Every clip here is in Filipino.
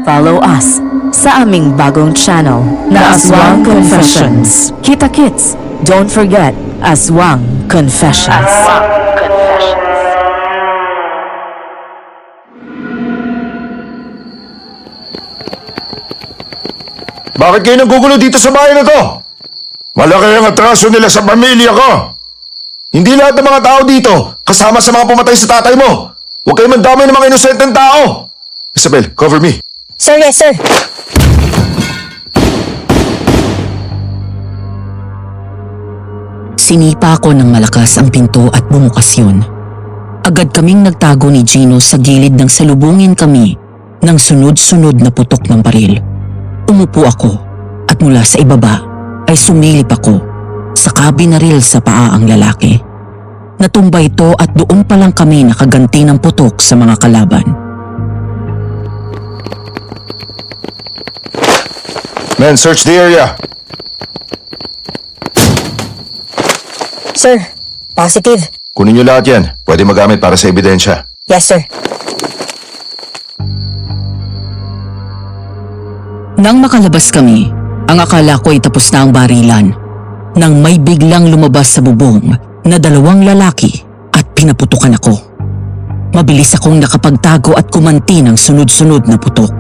Follow us sa aming bagong channel na Aswang Confessions. Kita-kits, don't forget Aswang Confessions. Bakit kayo nagugulo dito sa bahay na to? Malaki ang atraso nila sa pamilya ko. Hindi lahat ng mga tao dito kasama sa mga pumatay sa tatay mo. Huwag kayo mandamay ng mga inosenteng tao. Isabel, cover me. Sir, yes, sir. Sinipa ko ng malakas ang pinto at bumukas yun. Agad kaming nagtago ni Gino sa gilid nang salubungin kami ng sunod-sunod na putok ng baril. Umupo ako at mula sa ibaba ay sumilip ako sa binaril sa paa ang lalaki. Natumba ito at doon pa lang kami nakaganti ng putok sa mga kalaban. Men, search the area. Sir, positive. Kunin niyo lahat yan. Pwede magamit para sa ebidensya. Yes, sir. Nang makalabas kami, ang akala ko ay tapos na ang barilan. Nang may biglang lumabas sa bubong na dalawang lalaki at pinaputukan ako. Mabilis akong nakapagtago at kumanti ng sunod-sunod na putok.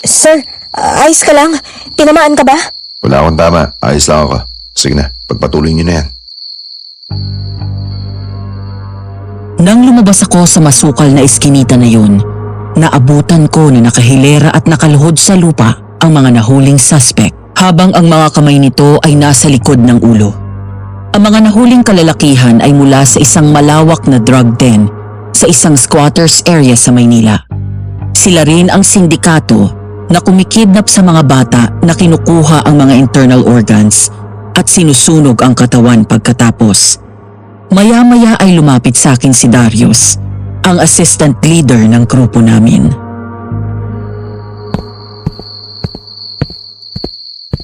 Sir, ayos ka lang? Tinamaan ka ba? Wala akong tama. Ayos lang ako. Sige na, pagpatuloy niyo na yan. Nang lumabas ako sa masukal na eskinita na yun, naabutan ko na nakahilera at nakaluhod sa lupa ang mga nahuling suspect habang ang mga kamay nito ay nasa likod ng ulo. Ang mga nahuling kalalakihan ay mula sa isang malawak na drug den sa isang squatters area sa Maynila. Sila rin ang sindikato na kumikidnap sa mga bata na kinukuha ang mga internal organs at sinusunog ang katawan pagkatapos. Maya-maya ay lumapit sa akin si Darius, ang assistant leader ng grupo namin.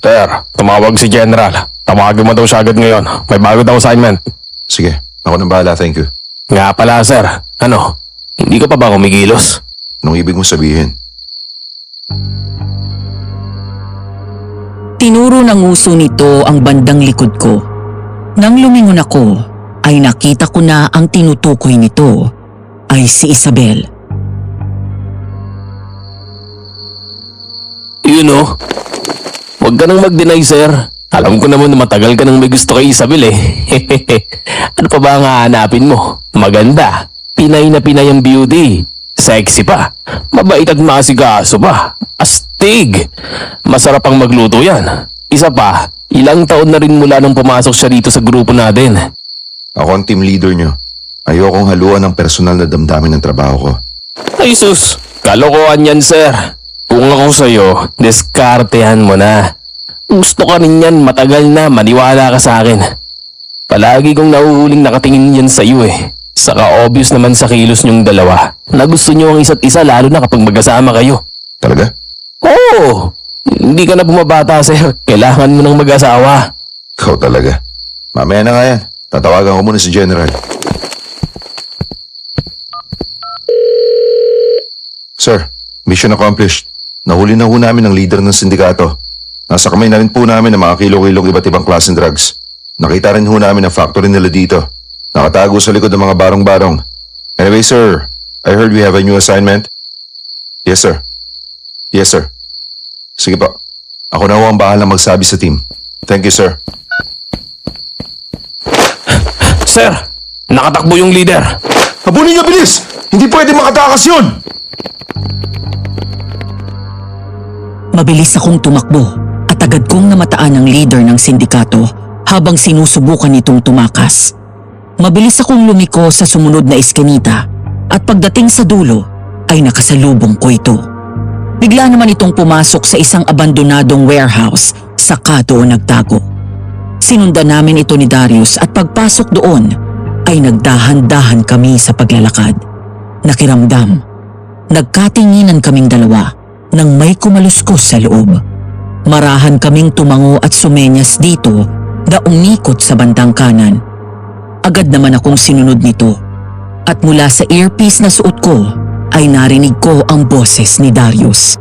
Sir, tumawag si General. Tawagin mo daw siya agad ngayon. May bago daw assignment. Sige, ako nang bahala. Thank you. Nga pala, sir. Ano? Hindi ka pa ba kumikilos? Anong ibig mong sabihin? Tinuro ng uso nito ang bandang likod ko. Nang lumingon ako, ay nakita ko na ang tinutukoy nito ay si Isabel. You know, huwag ka nang mag-deny, sir. Alam ko naman na matagal ka nang may gusto kay Isabel eh. Ano pa ba ang hahanapin mo? Maganda. Pinay na pinay ang beauty. Sexy pa. Mabait at maasikaso pa. Astig. Masarap ang magluto yan. Isa pa, ilang taon na rin mula nung pumasok siya dito sa grupo natin. Ako ang team leader niyo. Ayokong haluan ng personal na damdamin ng trabaho ko. Ay sus, kalokohan yan, sir. Kung ako sa'yo, diskartehan mo na. Gusto ka rin yan, matagal na, maniwala ka sa akin. Palagi kong nahuhuling nakatingin yan sa'yo eh. Saka obvious naman sa kilos niyong dalawa na gusto niyo ang isa't isa lalo na kapag magkasama kayo. Talaga? Oo, hindi ka na bumabata, sir. Kailangan mo nang mag-asawa. Ikaw talaga. Mamaya na nga yan. Tatawagan ko muna si General. Sir, mission accomplished. Nahuli na ho namin ang leader ng sindikato. Nasa kamay na rin po namin ang mga kilo-kilong iba't ibang klaseng drugs. Nakita rin ho namin ang factory nila dito. Nakatago sa likod ng mga barong-barong. Anyway, sir, I heard we have a new assignment. Yes, sir. Yes, sir. Sige po. Ako na ho ang bahalang magsabi sa team. Thank you, sir. Sir, nakatakbo yung leader. Habulin niyo, bilis! Hindi pwede makatakas yun! Mabilis akong tumakbo at agad kong namataan ang leader ng sindikato habang sinusubukan nitong tumakas. Mabilis akong lumiko sa sumunod na eskinita at pagdating sa dulo ay nakasalubong ko ito. Bigla naman itong pumasok sa isang abandonadong warehouse saka doon nagtago. Sinundan namin ito ni Darius at pagpasok doon ay nagdahan-dahan kami sa paglalakad. Nakiramdam. Nagkatinginan kaming dalawa nang may kumaluskos sa loob. Marahan kaming tumango at sumenyas dito na umikot sa bandang kanan. Agad naman akong sinunod nito. At mula sa earpiece na suot ko ay narinig ko ang boses ni Darius.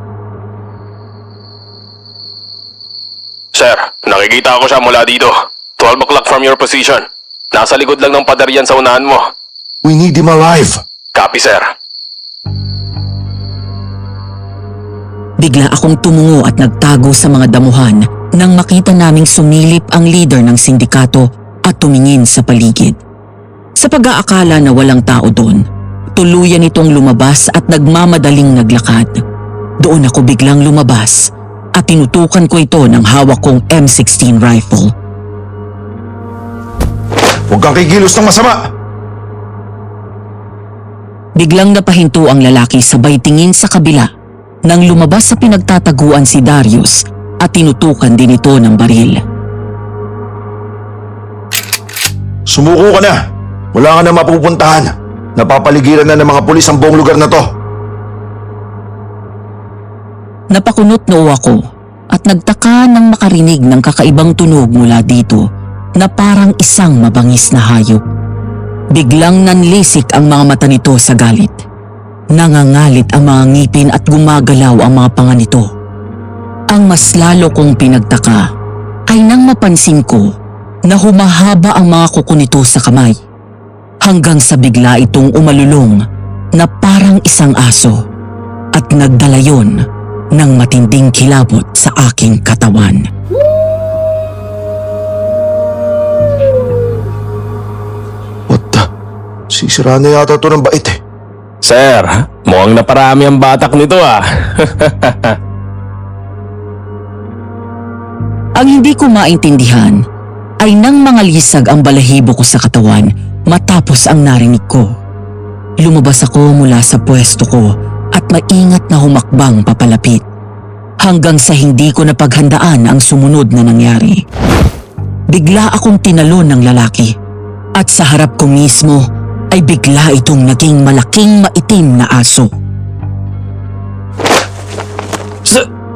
Sir, nakikita ko siya mula dito. 12 o'clock from your position. Nasa likod lang ng pader yan sa unahan mo. We need him alive. Copy, sir. Bigla akong tumungo at nagtago sa mga damuhan nang makita naming sumilip ang leader ng sindikato at tumingin sa paligid. Sa pag-aakala na walang tao doon, tuluyan itong lumabas at nagmamadaling naglakad. Doon ako biglang lumabas at tinutukan ko ito ng hawak kong M16 rifle. Huwag kang kikilos ng masama. Biglang napahinto ang lalaki sabay tingin sa kabila nang lumabas sa pinagtataguan si Darius at tinutukan din ito ng baril. Sumuko ka na. Wala ka na mapupuntahan. Napapaligiran na ng mga pulis ang buong lugar na to. Napakunot noo ako at nagtaka nang makarinig ng kakaibang tunog mula dito na parang isang mabangis na hayop. Biglang nanlisik ang mga mata nito sa galit. Nangangalit ang mga ngipin at gumagalaw ang mga panga nito. Ang mas lalo kong pinagtaka ay nang mapansin ko na humahaba ang mga kuko nito sa kamay. Hanggang sa bigla itong umalulong na parang isang aso at nagdala yon ng matinding kilabot sa aking katawan. What the? Sisira na yata ito ng bait eh. Sir, mukhang naparami ang batak nito ah. Ang hindi ko maintindihan ay nang mangalisag ang balahibo ko sa katawan matapos ang narinig ko. Lumabas ako mula sa pwesto ko at maingat na humakbang papalapit hanggang sa hindi ko napaghandaan ang sumunod na nangyari. Bigla akong tinalon ng lalaki at sa harap ko mismo ay bigla itong naging malaking maitim na aso.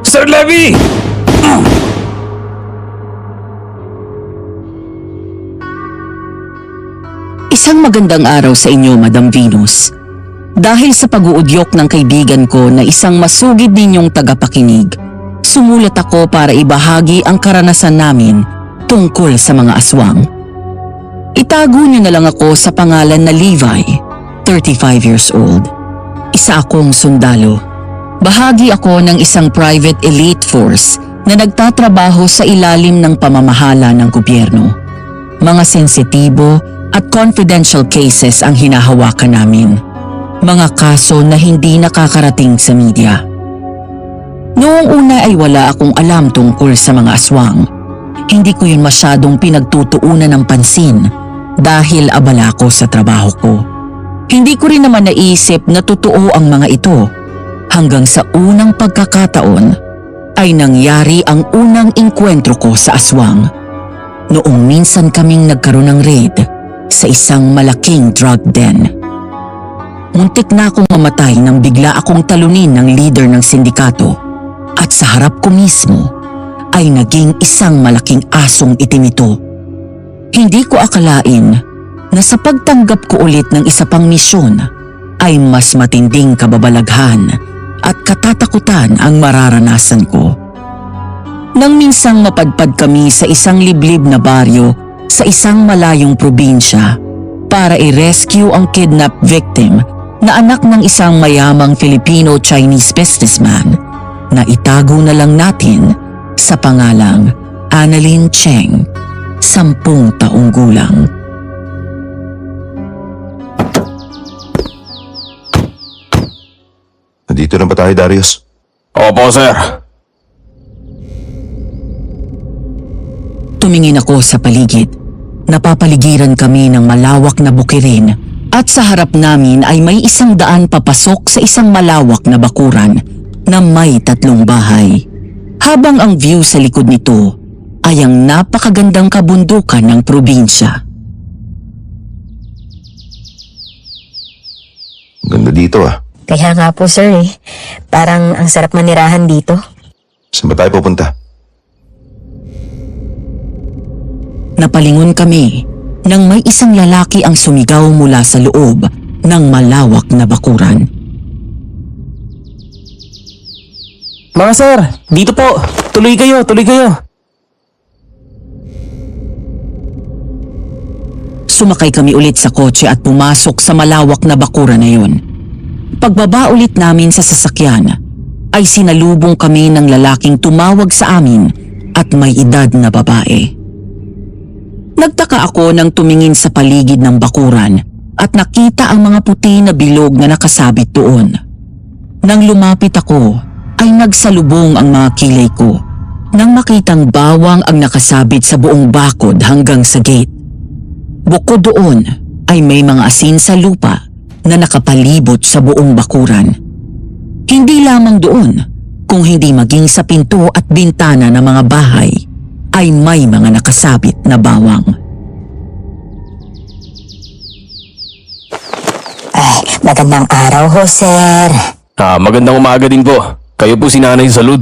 Sir Levy! Isang magandang araw sa inyo, Madam Venus. Dahil sa pag-uudyok ng kaibigan ko na isang masugid ninyong tagapakinig, sumulat ako para ibahagi ang karanasan namin tungkol sa mga aswang. Itago niyo na lang ako sa pangalan na Levi, 35 years old. Isa akong sundalo. Bahagi ako ng isang private elite force na nagtatrabaho sa ilalim ng pamamahala ng gobyerno. Mga sensitibo at confidential cases ang hinahawakan namin. Mga kaso na hindi nakakarating sa media. Noong una ay wala akong alam tungkol sa mga aswang. Hindi ko yun masyadong pinagtutuunan ng pansin dahil abala ko sa trabaho ko. Hindi ko rin naman naisip na totoo ang mga ito hanggang sa unang pagkakataon ay nangyari ang unang engkwentro ko sa aswang. Noong minsan kaming nagkaroon ng raid sa isang malaking drug den. Muntik na akong mamatay nang bigla akong talunin ng leader ng sindikato at sa harap ko mismo ay naging isang malaking asong itim ito. Hindi ko akalain na sa pagtanggap ko ulit ng isa pang misyon ay mas matinding kababalaghan at katatakutan ang mararanasan ko. Nang minsang mapadpad kami sa isang liblib na baryo sa isang malayong probinsya para i-rescue ang kidnap victim na anak ng isang mayamang Filipino-Chinese businessman na itago na lang natin sa pangalang Annalyn Cheng, 10 taong gulang. Nandito na ba tayo, Darius? Opo, sir. Tumingin ako sa paligid. Napapaligiran kami ng malawak na bukirin at sa harap namin ay may 100 papasok sa isang malawak na bakuran na may 3 bahay. Habang ang view sa likod nito ay ang napakagandang kabundukan ng probinsya. Ganda dito ah. Kaya nga po sir eh. Parang ang sarap manirahan dito. Saan ba tayo pupunta? Napalingon kami nang may isang lalaki ang sumigaw mula sa loob ng malawak na bakuran. Mga sir, dito po. Tuloy kayo, tuloy kayo. Sumakay kami ulit sa kotse at pumasok sa malawak na bakuran na yun. Pagbaba ulit namin sa sasakyan, ay sinalubong kami ng lalaking tumawag sa amin at may edad na babae. Nagtaka ako nang tumingin sa paligid ng bakuran at nakita ang mga puti na bilog na nakasabit doon. Nang lumapit ako, ay nagsalubong ang mga kilay ko nang makitang bawang ang nakasabit sa buong bakod hanggang sa gate. Bukod doon ay may mga asin sa lupa na nakapalibot sa buong bakuran. Hindi lamang doon, kung hindi maging sa pinto at bintana ng mga bahay, ay may mga nakasabit na bawang. Ay, magandang araw ho, sir. Magandang umaga din po. Kayo po si Nanay Salud.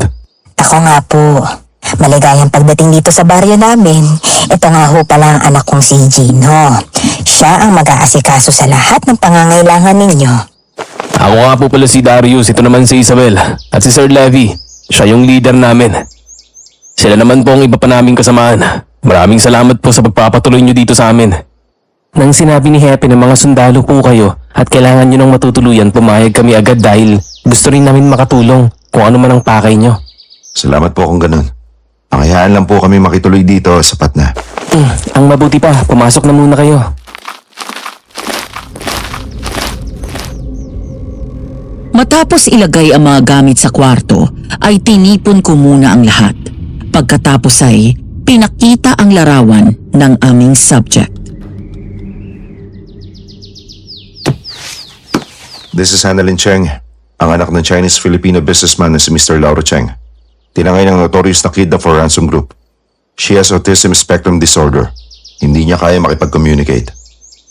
Ako nga po. Maligayang pagdating dito sa baryo namin. Ito nga ho pala ang anak kong si Gino. Siya ang mag-aasikaso sa lahat ng pangangailangan ninyo. Ako nga po pala si Darius, ito naman si Isabel. At si Sir Levy, siya yung leader namin. Sila naman po ang iba pa naming kasamaan. Maraming salamat po sa pagpapatuloy nyo dito sa amin. Nang sinabi ni Hepe ng mga sundalo po kayo at kailangan nyo ng matutuluyan, pumayag kami agad dahil gusto rin namin makatulong kung ano man ang pakay nyo. Salamat po kung ganun. Ang hayaan lang po kami makituloy dito, sapat na. Ang mabuti pa, pumasok na muna kayo. Matapos ilagay ang mga gamit sa kwarto, ay tinipon ko muna ang lahat. Pagkatapos ay pinakita ang larawan ng aming subject. This is Annalyn Cheng, ang anak ng Chinese-Filipino businessman na si Mr. Lauro Cheng. Tinangay ng notorious na kidnap for ransom group. She has autism spectrum disorder. Hindi niya kaya makipag-communicate.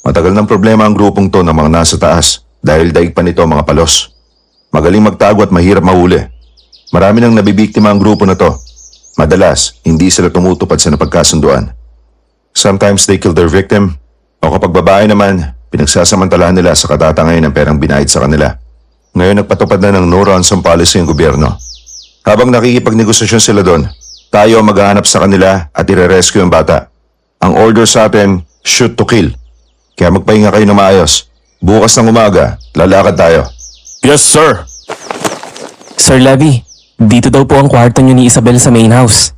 Matagal ng problema ang grupong to ng mga nasa taas dahil daig pa nito ang mga palos. Magaling magtago at mahirap mahuli. Marami nang nabibiktima ang grupo na to. Madalas, hindi sila tumutupad sa napagkasunduan. Sometimes they kill their victim, o kapag babae naman, pinagsasamantalahan nila sa katatangayan ng perang binayad sa kanila. Ngayon nagpatupad na ng no ransom policy ang gobyerno. Habang nakikipagnegosasyon sila doon, tayo ang maghahanap sa kanila at ire-rescue ang bata. Ang order sa atin, shoot to kill. Kaya magpahinga kayo ng maayos. Bukas ng umaga, lalakad tayo. Yes, sir. Sir Levy, dito daw po ang kwarto niyo ni Isabel sa main house.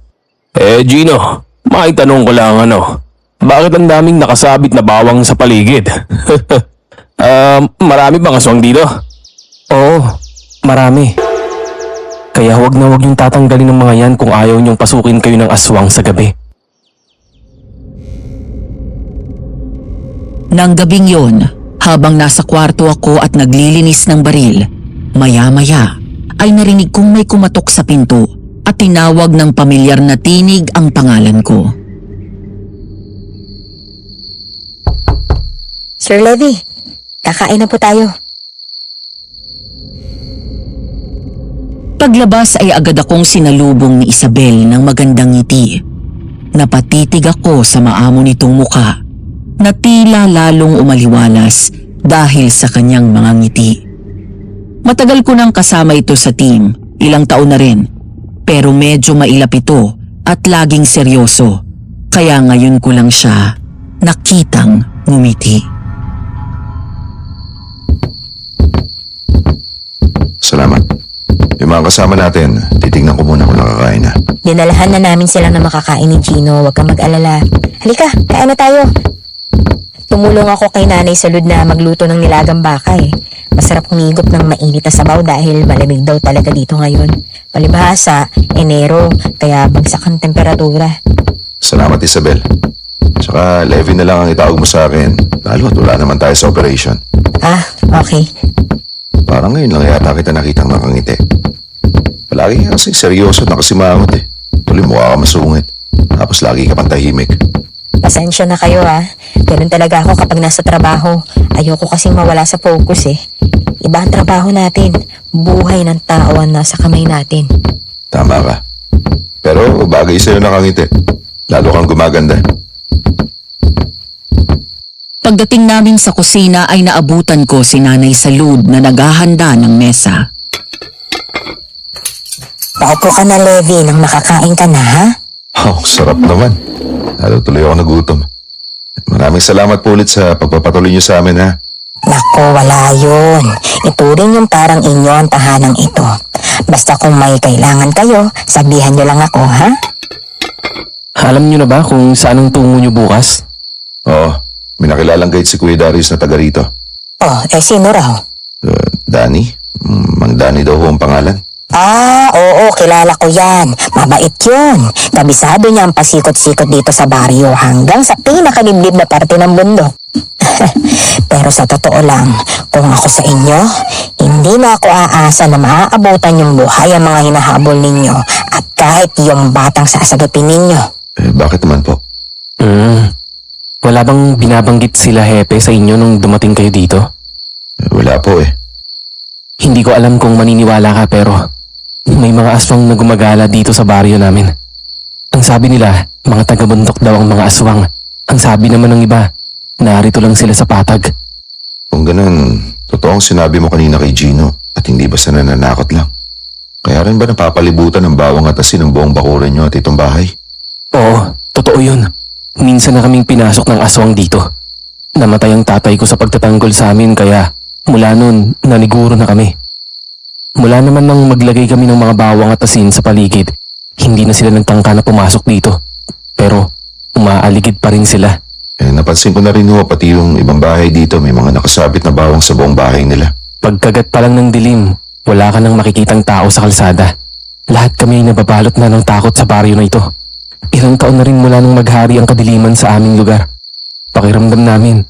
Gino, maitanong ko lang bakit ang daming nakasabit na bawang sa paligid? Marami bang aswang dito? Oo, marami. Kaya huwag na huwag niyong tatanggalin ng mga yan kung ayaw niyong pasukin kayo ng aswang sa gabi. Nang gabing yon, habang nasa kwarto ako at naglilinis ng baril, maya-maya ay narinig kong may kumatok sa pinto at tinawag ng pamilyar na tinig ang pangalan ko. Sir Levy, kakain na po tayo. Paglabas ay agad akong sinalubong ni Isabel ng magandang ngiti. Napatitig ako sa maamo nitong muka na tila lalong umaliwalas dahil sa kanyang mga ngiti. Matagal ko nang kasama ito sa team, ilang taon na rin. Pero medyo mailap ito at laging seryoso. Kaya ngayon ko lang siya nakitang ngumiti. Salamat. Yung mga kasama natin, titignan ko muna kung nakakain na. Dinalahan na namin sila na makakain ni Gino. Huwag kang mag-alala. Halika, kain na tayo. Tumulong ako kay Nanay Salud na magluto ng nilagang baka eh. Masarap humigop ng mainit na sabaw dahil malamig daw talaga dito ngayon. Palibhasa, Enero, kaya bagsak ang temperatura. Salamat, Isabel. Tsaka Levy na lang ang itawag mo sa akin. Lalo at wala naman tayo sa operation. Ah, okay. Parang ngayon lang yata kita nakitang nakangiti. Palagi ka kasing seryoso at nakasimangot eh. Tuloy mukha ka masungit. Tapos lagi ka pang tahimik. Pasensya na kayo ah. Ganun talaga ako kapag nasa trabaho. Ayoko kasing mawala sa focus eh. Iba ang trabaho natin. Buhay ng tao ang nasa kamay natin. Tama ka. Pero bagay sa'yo nakangiti. Lalo kang gumaganda. Pagdating namin sa kusina ay naabutan ko si Nanay Salud na naghahanda ng mesa. Paupo ka na, Levi, nang makakain ka na, ha? Oh, sarap naman. Lalo tuloy ako nagutom. Maraming salamat po ulit sa pagpapatuloy niyo sa amin, ha? Naku, wala yun. Ituring yung parang inyo ang tahanang ito. Basta kung may kailangan kayo, sabihan nyo lang ako, ha? Alam niyo na ba kung saan ang tungo niyo bukas? Oo, may nakilalang guide si Kuya Darius na taga rito. Oh, sino raw? Danny? Mang Danny daw ho ang pangalan. Ah, oo, kilala ko yan. Mabait yun. Kabisado niya ang pasikot-sikot dito sa baryo hanggang sa pinakaliblib na parte ng bundok. Pero sa totoo lang, kung ako sa inyo, hindi na ako aasa na maaabutan yung buhay ang mga hinahabol ninyo at kahit yung batang sasagapin ninyo. Bakit naman po? Wala bang binabanggit sila Hepe sa inyo nung dumating kayo dito? Wala po eh. Hindi ko alam kung maniniwala ka pero may mga aswang na gumagala dito sa baryo namin. Ang sabi nila, mga taga-bundok daw ang mga aswang. Ang sabi naman ng iba, narito lang sila sa patag. Kung ganun, totoong sinabi mo kanina kay Gino at hindi basta nananakot lang. Kaya rin ba napapalibutan ng bawang at asin ng buong bakuran nyo at itong bahay? Oo, totoo yun. Minsan na kaming pinasok ng aswang dito. Namatay ang tatay ko sa pagtatanggol sa amin kaya mula nun, naniguro na kami. Mula naman nang maglagay kami ng mga bawang at asin sa paligid, hindi na sila nagtangka na pumasok dito. Pero umaaligid pa rin sila. Napansin ko na rin ho pati yung ibang bahay dito may mga nakasabit na bawang sa buong bahay nila. Pagkagat pa lang ng dilim, wala ka nang makikitang tao sa kalsada. Lahat kami ay nababalot na ng takot sa baryo na ito. Ilang taon na rin mula nung maghari ang kadiliman sa aming lugar. Pakiramdam namin,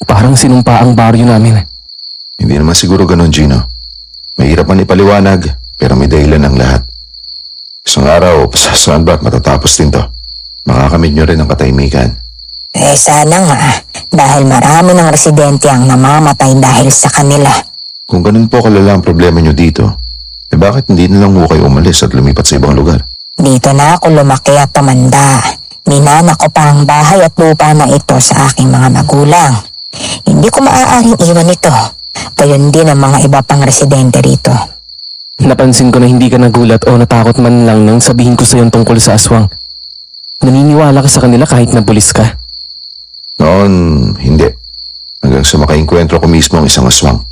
parang sinumpa ang baryo namin. Hindi naman siguro ganun, Gino. Mahirap man ipaliwanag, pero may dahilan ang lahat. Isang araw, pasasahan ba at matatapos din to. Makakamit nyo rin ang katahimikan. Sana nga, dahil marami ng residente ang namamatay dahil sa kanila. Kung ganun po kalala ang problema nyo dito, bakit hindi na lang ho kayo umalis at lumipat sa ibang lugar? Dito na ako lumaki at tumanda. Minana ko pa ang bahay at lupa na ito sa aking mga magulang. Hindi ko maaaring iwan ito. Gayon din ang mga iba pang residente rito. Napansin ko na hindi ka nagulat o natakot man lang nang sabihin ko sa iyo tungkol sa aswang. Naniniwala ka sa kanila kahit na pulis ka? Noon, hindi. Hanggang sa makainkwentro ko mismo ang isang aswang.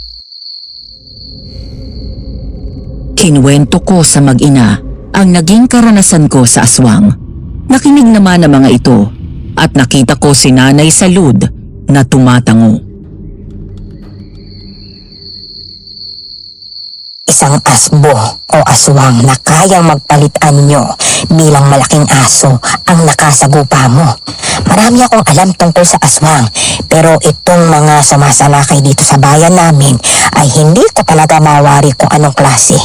Kinwento ko sa mag-ina ang naging karanasan ko sa aswang. Nakinig naman ang mga ito at nakita ko si Nanay Salud na tumatango. Isang asbo o aswang na kayang magpalitan nyo bilang malaking aso ang nakasagupa mo. Marami akong alam tungkol sa aswang, pero itong mga sumasalakay dito sa bayan namin ay hindi ko talaga mawari kung anong klase.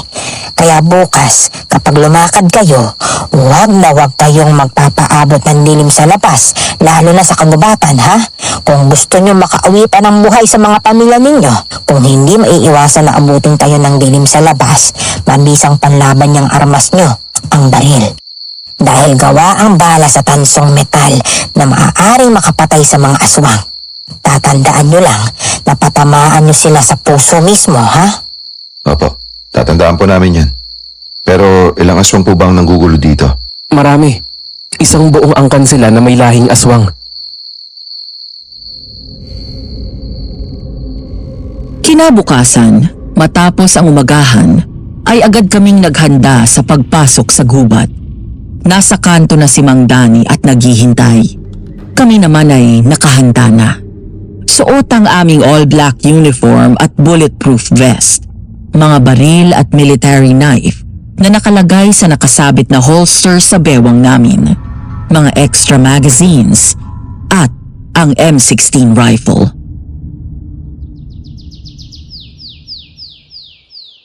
Kaya bukas, kapag lumakad kayo, huwag na huwag kayong magpapaabot ng dilim sa labas, lalo na sa kagubatan, ha? Kung gusto nyo makauwi pa ng buhay sa mga pamilya ninyo, kung hindi maiiwasan na abutin kayo ng dilim sa labas, mabisang panlaban niyang armas nyo, ang baril. Dahil gawa ang bala sa tansong metal na maaaring makapatay sa mga aswang. Tatandaan nyo lang na patamaan nyo sila sa puso mismo, ha? Opo, tatandaan po namin yan. Pero ilang aswang po bang nanggugulo dito? Marami. Isang buong angkan sila na may lahing aswang. Kinabukasan, matapos ang umagahan, ay agad kaming naghanda sa pagpasok sa gubat. Nasa kanto na si Mang Danny at naghihintay. Kami naman ay nakahanda na. Suot ang aming all-black uniform at bulletproof vest, mga baril at military knife na nakalagay sa nakasabit na holster sa bewang namin, mga extra magazines at ang M16 rifle.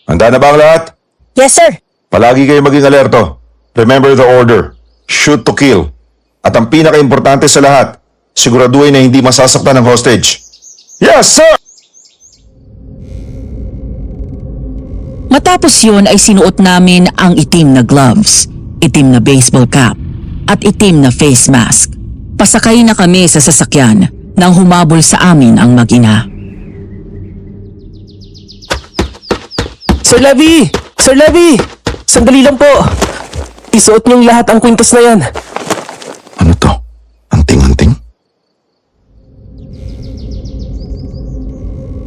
Handa na ba ang lahat? Yes, sir. Palagi kayo maging alerto. Remember the order. Shoot to kill. At ang pinaka-importante sa lahat, siguraduhin na hindi masasaktan ng hostage. Yes, sir! Matapos yun ay sinuot namin ang itim na gloves, itim na baseball cap, at itim na face mask. Pasakay na kami sa sasakyan nang humabol sa amin ang mag-ina. Sir Levy! Sir Levy! Sandali lang po! Isuot niyong lahat ang kwintas na yan. Ano to? Anting-anting?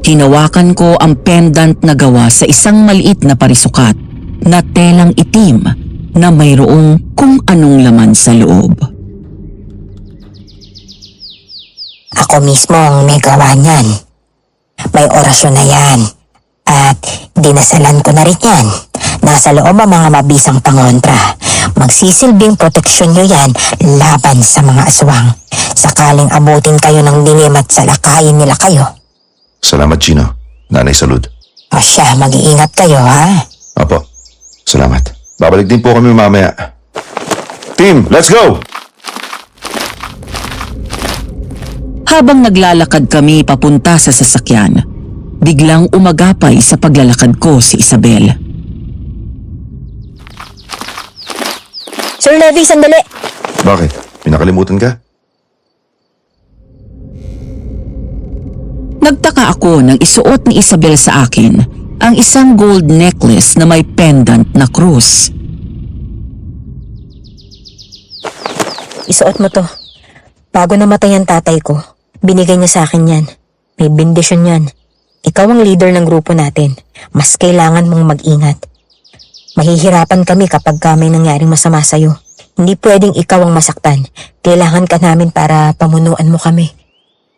Hinawakan ko ang pendant na gawa sa isang maliit na parisukat na telang itim na mayroong kung anong laman sa loob. Ako mismo ang may gawa niyan. May orasyon na yan. At dinasalan ko na rin yan. Nasa loob ang mga mabisang pangontra. Magsisilbing proteksyon nyo yan laban sa mga aswang. Sakaling abutin kayo ng dilim at salakayin nila kayo. Salamat, Gino. Nanay Salud. O siya, mag-iingat kayo ha. Apo. Salamat. Babalik din po kami mamaya. Team, let's go! Habang naglalakad kami papunta sa sasakyan, biglang umagapay sa paglalakad ko si Isabel. Sir Levy, sandali! Bakit? Pinakalimutan ka? Nagtaka ako nang isuot ni Isabel sa akin ang isang gold necklace na may pendant na krus. Isuot mo to. Bago namatay ang tatay ko, binigay niya sa akin yan. May bendisyon yan. Ikaw ang leader ng grupo natin. Mas kailangan mong mag-ingat. Mahihirapan kami kapag may nangyaring masama sa'yo. Hindi pwedeng ikaw ang masaktan. Kailangan ka namin para pamunuan mo kami.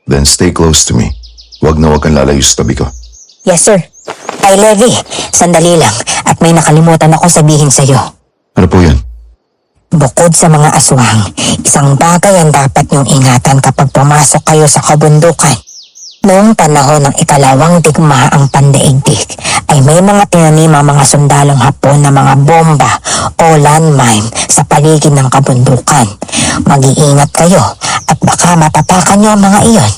Then stay close to me. Huwag na huwag kang lalayo sa tabi ko. Yes, sir. Ay, Levi, sandali lang at may nakalimutan ako sabihin sa'yo. Ano po yan? Bukod sa mga aswang, isang bagay ang dapat niyong ingatan kapag pumasok kayo sa kabundukan. Noong panahon ng ikalawang digmaang pandaigdig, ay may mga tinanim ang mga sundalong Hapon na mga bomba o landmine sa paligid ng kabundukan. Mag-iingat kayo at baka matapakan niyo ang mga iyon.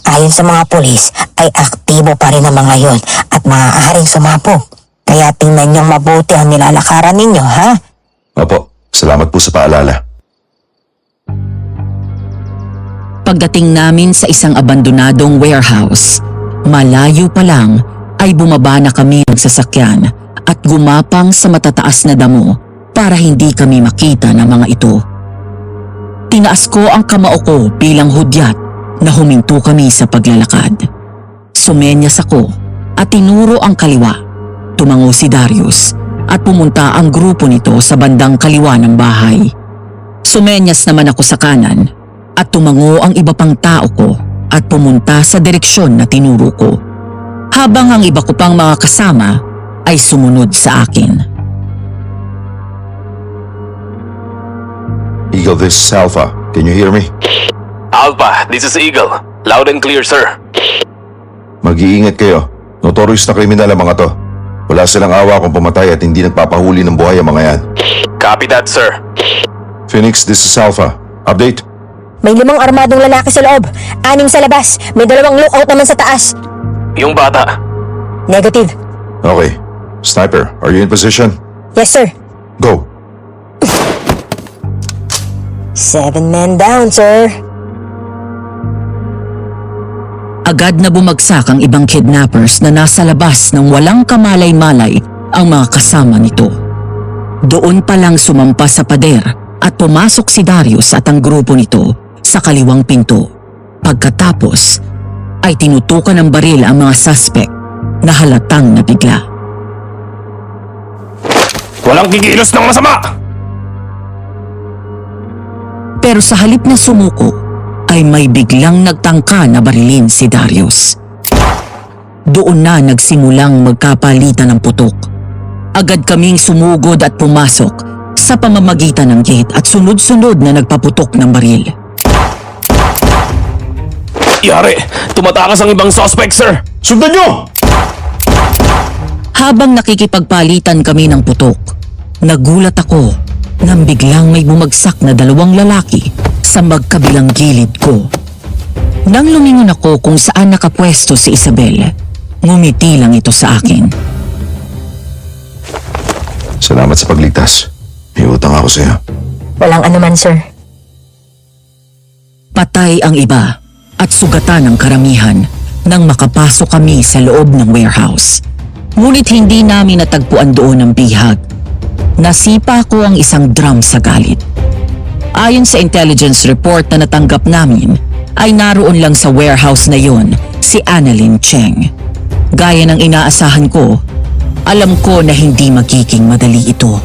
Ayon sa mga pulis, ay aktibo pa rin ang mga iyon at maaaring sumabog. Kaya tingnan niyong mabuti ang nilalakaran ninyo, ha? Opo. Salamat po sa paalala. Pagdating namin sa isang abandonadong warehouse, malayo pa lang ay bumaba na kami ng sasakyan at gumapang sa matataas na damo para hindi kami makita ng mga ito. Tinaas ko ang kamao ko bilang hudyat na huminto kami sa paglalakad. Sumenyas ako at tinuro ang kaliwa. Tumango si Darius at pumunta ang grupo nito sa bandang kaliwa ng bahay. Sumenyas naman ako sa kanan at tumango ang iba pang tao ko at pumunta sa direksyon na tinuro ko. Habang ang iba ko pang mga kasama ay sumunod sa akin. Eagle, this is Alpha. Can you hear me? Alpha, this is Eagle. Loud and clear, sir. Mag-iingat kayo. Notorious na kriminal ang mga to. Wala silang awa kung pumatay at hindi nagpapahuli ng buhay ang mga yan. Copy that, sir. Phoenix, this is Alpha. Update? May 5 armadong lalaki sa loob, 6 sa labas, may 2 lookout naman sa taas. Yung bata. Negative. Okay. Sniper, are you in position? Yes, sir. Go. 7 men down, sir. Agad na bumagsak ang ibang kidnappers na nasa labas ng walang kamalay-malay ang mga kasama nito. Doon pa lang sumampa sa pader at pumasok si Darius at ang grupo nito sa kaliwang pinto. Pagkatapos ay tinutukan ng baril ang mga suspect na halatang nabigla. Walang kikilos ng masama! Pero sa halip na sumuko, ay may biglang nagtangka na barilin si Darius. Doon na nagsimulang magkapalitan ng putok. Agad kaming sumugod at pumasok sa pamamagitan ng gate at sunod-sunod na nagpaputok ng baril. Yari, tumatakas ang ibang suspect, sir. Sundan nyo! Habang nakikipagpalitan kami ng putok, nagulat ako nang biglang may bumagsak na 2 lalaki sa magkabilang gilid ko. Nang lumingon ako kung saan nakapwesto si Isabel, ngumiti lang ito sa akin. Salamat sa pagligtas. May utang ako sa'yo. Walang anuman, sir. Patay ang iba at sugatan ng karamihan nang makapasok kami sa loob ng warehouse. Ngunit hindi namin natagpuan doon ang bihag. Nasipa ko ang isang drum sa galit. Ayon sa intelligence report na natanggap namin, ay naroon lang sa warehouse na yon si Annalyn Cheng. Gaya ng inaasahan ko, alam ko na hindi magiging madali ito.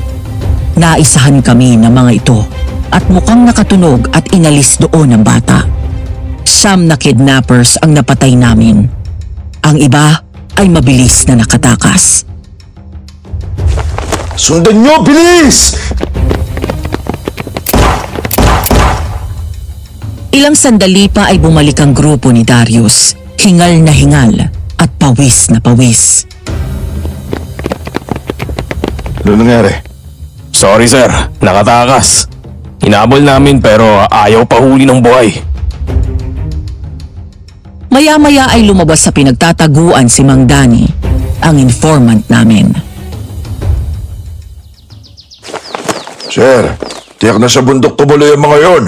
Naisahan kami ng mga ito at mukhang nakatunog at inalis doon ang bata. Siyam na kidnappers ang napatay namin. Ang iba ay mabilis na nakatakas. Sundan nyo, bilis! Ilang sandali pa ay bumalik ang grupo ni Darius, hingal na hingal at pawis na pawis. Ano nangyari? Sorry sir, nakatakas. Hinabol namin pero ayaw pa huli ng buhay. Maya-maya ay lumabas sa pinagtataguan si Mang Danny, ang informant namin. Sir, tiyak na sa bundok tumuloy ang mga yon.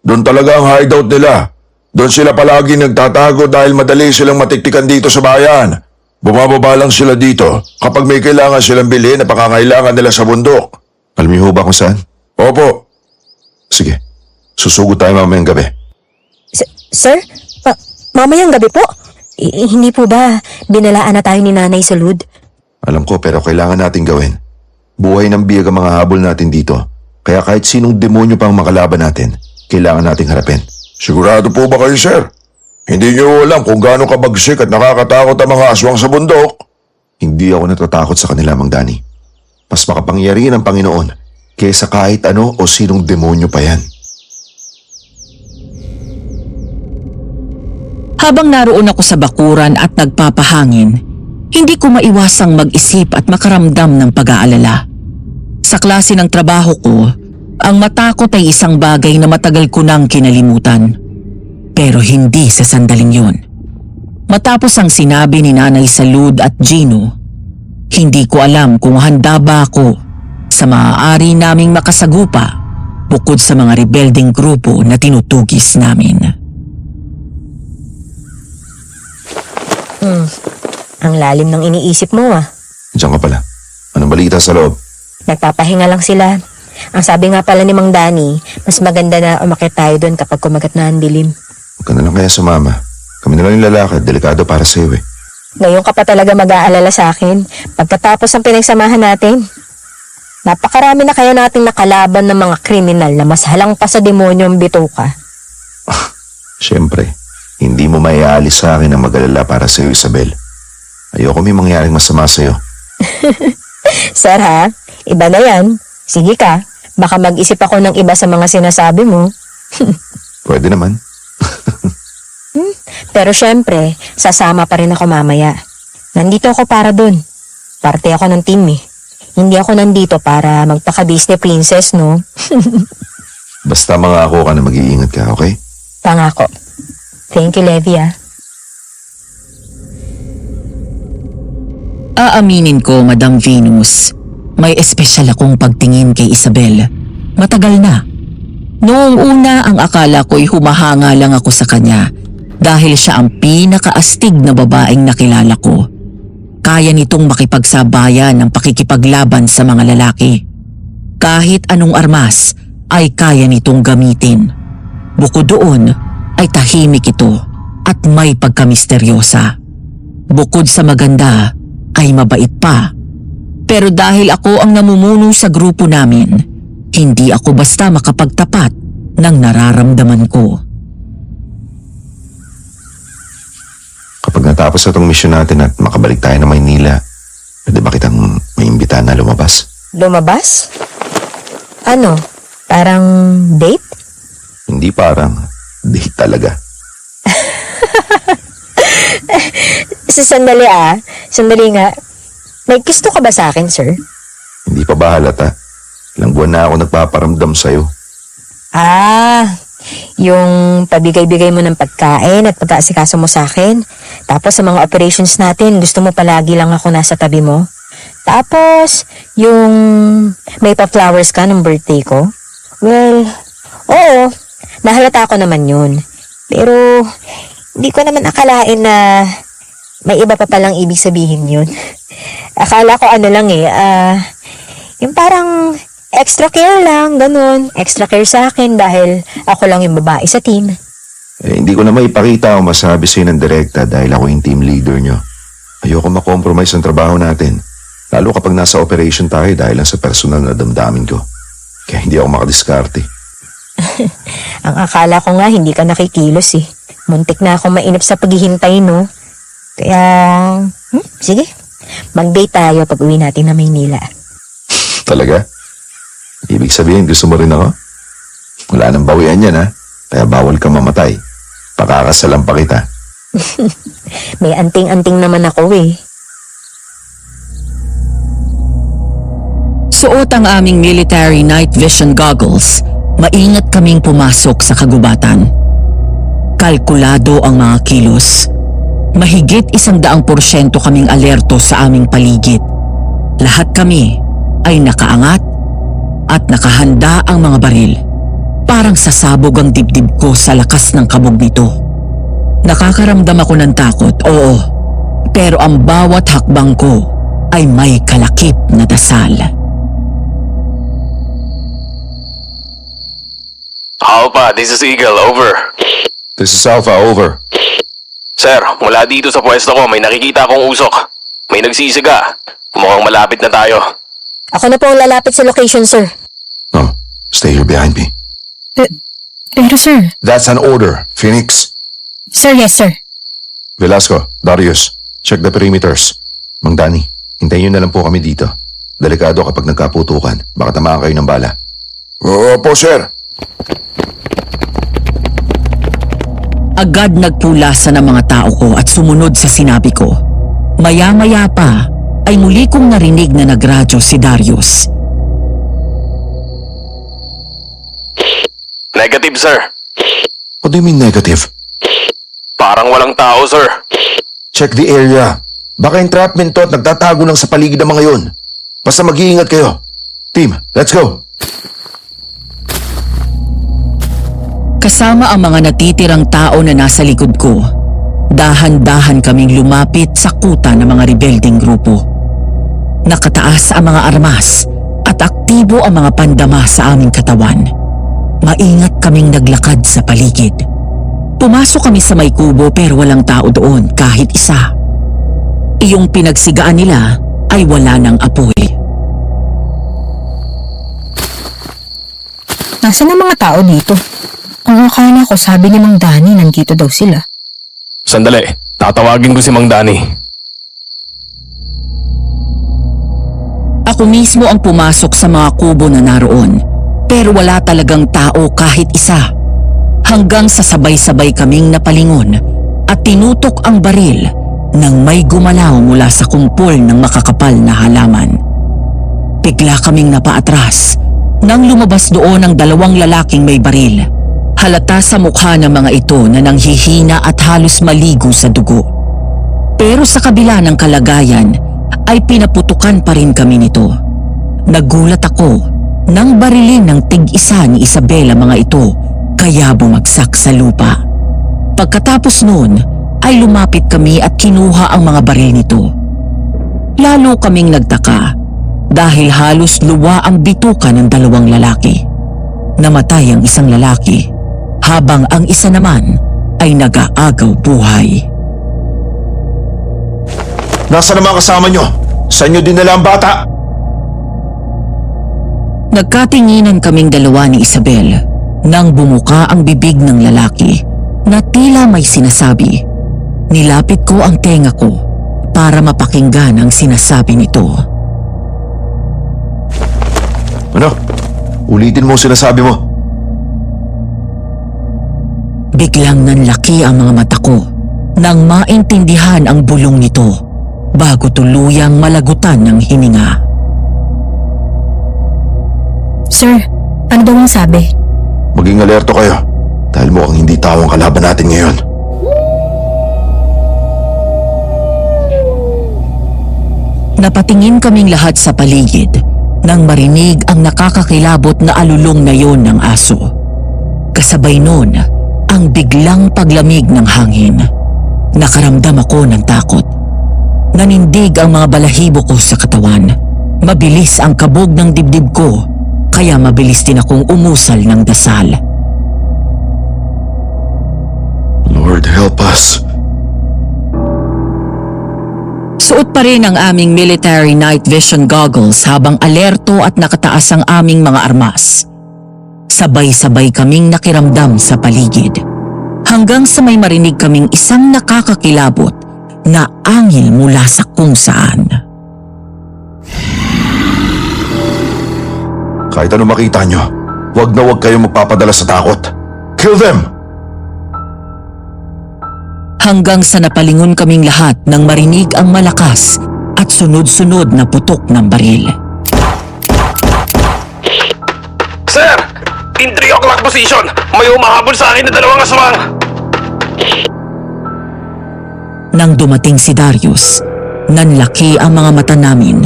Doon talaga ang hideout nila. Doon sila palagi nagtatago dahil madali silang matiktikan dito sa bayan. Bumababa lang sila dito kapag may kailangan silang bilhin na pangangailangan nila sa bundok. Alam niyo ba kung saan? Opo. Sige, susugod tayo mamayang gabi. Sir? Mamayang gabi po? Hindi po ba binalaan na tayo ni Nanay sa Lud? Alam ko pero kailangan natin gawin. Buhay ng biyag ang mga habol natin dito. Kaya kahit sinong demonyo pang makalaban natin, kailangan nating harapin. Sigurado po ba kayo, sir? Hindi niyo alam kung gaano kabagsik at nakakatakot ang mga aswang sa bundok? Hindi ako natatakot sa kanila, Mang Danny. Mas makapangyarihan ang Panginoon kaysa kahit ano o sinong demonyo pa yan. Habang naroon ako sa bakuran at nagpapahangin, hindi ko maiwasang mag-isip at makaramdam ng pag-aalala. Sa klase ng trabaho ko, ang matakot ay isang bagay na matagal ko nang kinalimutan. Pero hindi sa sandaling yun. Matapos ang sinabi ni Nanay Salud at Gino, hindi ko alam kung handa ba ako sa maaari naming makasagupa bukod sa mga rebelding grupo na tinutugis namin. Ang lalim ng iniisip mo ah. Diyan ka pala. Anong balita sa loob? Nagpapahinga lang sila. Ang sabi nga pala ni Mang Danny, mas maganda na umakyat tayo doon kapag kumagat na ang dilim. Huwag ka na lang kaya sumama. Kami na lang yung lalakad. Delikado para sa iyo eh. Ngayon ka pa talaga mag-aalala sa akin pagkatapos ng pinagsamahan natin. Napakarami na kaya nating nakalaban ng mga kriminal na mas halang pa sa demonyo ang bituka. Siyempre, hindi mo maiaalis sa akin ang mag-alala para sa iyo, Isabel. Ayoko may mangyaring masama sa iyo. Sir ha, iba na yan. Sige ka, baka mag-isip ako ng iba sa mga sinasabi mo. Pwede naman. Pero syempre, sasama pa rin ako mamaya. Nandito ako para dun. Parte ako ng team eh. Hindi ako nandito para magpaka-Disney princess, no? Basta mangako ka na mag-iingat ka, okay? Pangako. Thank you, Levi ah. Aaminin ko, Madam Venus, may espesyal akong pagtingin kay Isabel. Matagal na. Noong una, ang akala ko'y humahanga lang ako sa kanya dahil siya ang pinakaastig na babaeng nakilala ko. Kaya nitong makipagsabayan ng pakikipaglaban sa mga lalaki. Kahit anong armas ay kaya nitong gamitin. Bukod doon ay tahimik ito at may pagkamisteryosa. Bukod sa maganda ay mabait pa. Pero dahil ako ang namumuno sa grupo namin, hindi ako basta makapagtapat ng nararamdaman ko. Kapag natapos na itong mission natin at makabalik tayo na Maynila, pwede ba kitang maimbitahan na lumabas? Lumabas? Ano? Parang date? Hindi parang, date talaga. Sandali ah. Sandali nga. May gusto ka ba sa akin, sir? Hindi pa ba halata? Ilang buwan na ako nagpaparamdam sa'yo. Ah, yung pabigay-bigay mo ng pagkain at pag-aasikaso mo sa akin. Tapos sa mga operations natin, gusto mo palagi lang ako nasa tabi mo. Tapos, yung may pa-flowers ka ng birthday ko. Well, oo, nahalata ko naman yun. Pero hindi ko naman akalain na may iba pa palang ibig sabihin yun. Akala ko ano lang yung parang extra care lang, ganun. Extra care sa akin dahil ako lang yung babae sa team. Hindi ko na maipakita o masabi sa'yo ng direkta dahil ako yung team leader nyo. Ayoko makompromise ang trabaho natin. Lalo kapag nasa operation tayo dahil lang sa personal na damdamin ko. Kaya hindi ako makadiskarte. Ang akala ko nga hindi ka nakikilos eh. Muntik na ako mainip sa paghihintay, no? Kaya, sige. Mag-date tayo pag uwi natin na Maynila. Talaga? Ibig sabihin gusto mo rin ako? Wala nang bawian yan, ha? Kaya bawal ka mamatay. Pakakasalan pa kita. May anting-anting naman ako eh. Suot ang aming military night vision goggles, maingat kaming pumasok sa kagubatan. Kalkulado ang mga kilos. Mahigit 100% kaming alerto sa aming paligid. Lahat kami ay nakaangat at nakahanda ang mga baril. Parang sasabog ang dibdib ko sa lakas ng kabog nito. Nakakaramdam ako ng takot, oo. Pero ang bawat hakbang ko ay may kalakip na dasal. Alpha, this is Eagle, over. This is Alpha, over. Sir, mula dito sa pwesto ko may nakikita akong usok. May nagsisiga. Mukhang malapit na tayo. Ako na po ang lalapit sa location, sir. No, stay here behind me. Pero sir. That's an order, Phoenix. Sir, yes sir. Velasco, Darius, check the perimeters. Mang Danny, hintayin nyo na lang po kami dito. Delikado kapag nagkaputukan. Baka tamaan kayo ng bala. Opo, sir. Agad nagpulasan ang mga tao ko at sumunod sa sinabi ko. Maya-maya pa ay muli kong narinig na nagradyo si Darius. Negative, sir. What do you mean negative? Parang walang tao, sir. Check the area. Baka entrapment to at nagtatago lang sa paligid ng mga yun. Basta mag-iingat kayo. Team, let's go. Kasama ang mga natitirang tao na nasa likod ko, dahan-dahan kaming lumapit sa kuta ng mga rebelding grupo. Nakataas ang mga armas at aktibo ang mga pandama sa aming katawan. Maingat kaming naglakad sa paligid. Pumasok kami sa may kubo pero walang tao doon kahit isa. Iyong pinagsigaan nila ay wala ng apoy. Nasaan ang mga tao dito? Ang akala ko sabi ni Mang Danny nandito daw sila. Sandali, tatawagin ko si Mang Danny. Ako mismo ang pumasok sa mga kubo na naroon, pero wala talagang tao kahit isa. Hanggang sa sabay-sabay kaming napalingon at tinutok ang baril nang may gumalaw mula sa kumpol ng makakapal na halaman. Bigla kaming napaatras nang lumabas doon ang 2 lalaking may baril. Halata sa mukha ng mga ito na nanghihina at halos maligo sa dugo. Pero sa kabila ng kalagayan ay pinaputukan pa rin kami nito. Nagulat ako nang barilin ng tig-isa ni Isabel ang mga ito kaya bumagsak sa lupa. Pagkatapos noon ay lumapit kami at kinuha ang mga baril nito. Lalo kaming nagtaka dahil halos luwa ang bituka ng 2 lalaki. Namatay ang isang lalaki habang ang isa naman ay nag-aagaw buhay. Nasaan ang mga kasama nyo? Saan nyo dinala ang bata? Nagkatinginan kaming 2 ni Isabel nang bumuka ang bibig ng lalaki na tila may sinasabi. Nilapit ko ang tenga ko para mapakinggan ang sinasabi nito. Ano? Ulitin mo ang sinasabi mo. Biglang nanlaki ang mga mata ko nang maintindihan ang bulong nito bago tuluyang malagutan ng hininga. Sir, ano daw ang sabi? Maging alerto kayo dahil mukhang hindi tao ang kalaban natin ngayon. Napatingin kaming lahat sa paligid nang marinig ang nakakakilabot na alulong na yon ng aso. Kasabay nun ang biglang paglamig ng hangin. Nakaramdam ako ng takot. Nanindig ang mga balahibo ko sa katawan. Mabilis ang kabog ng dibdib ko, kaya mabilis din akong umusal ng dasal. Lord, help us. Suot pa rin ang aming military night vision goggles habang alerto at nakataas ang aming mga armas. Sabay-sabay kaming nakiramdam sa paligid. Hanggang sa may marinig kaming isang nakakakilabot na angil mula sa kung saan. Kahit ano makita nyo, wag na wag kayong magpapadala sa takot. Kill them! Hanggang sa napalingon kaming lahat nang marinig ang malakas at sunod-sunod na putok ng baril. Sir! In 3 o'clock position! May umahabol sa akin na 2 aswang! Nang dumating si Darius, nanlaki ang mga mata namin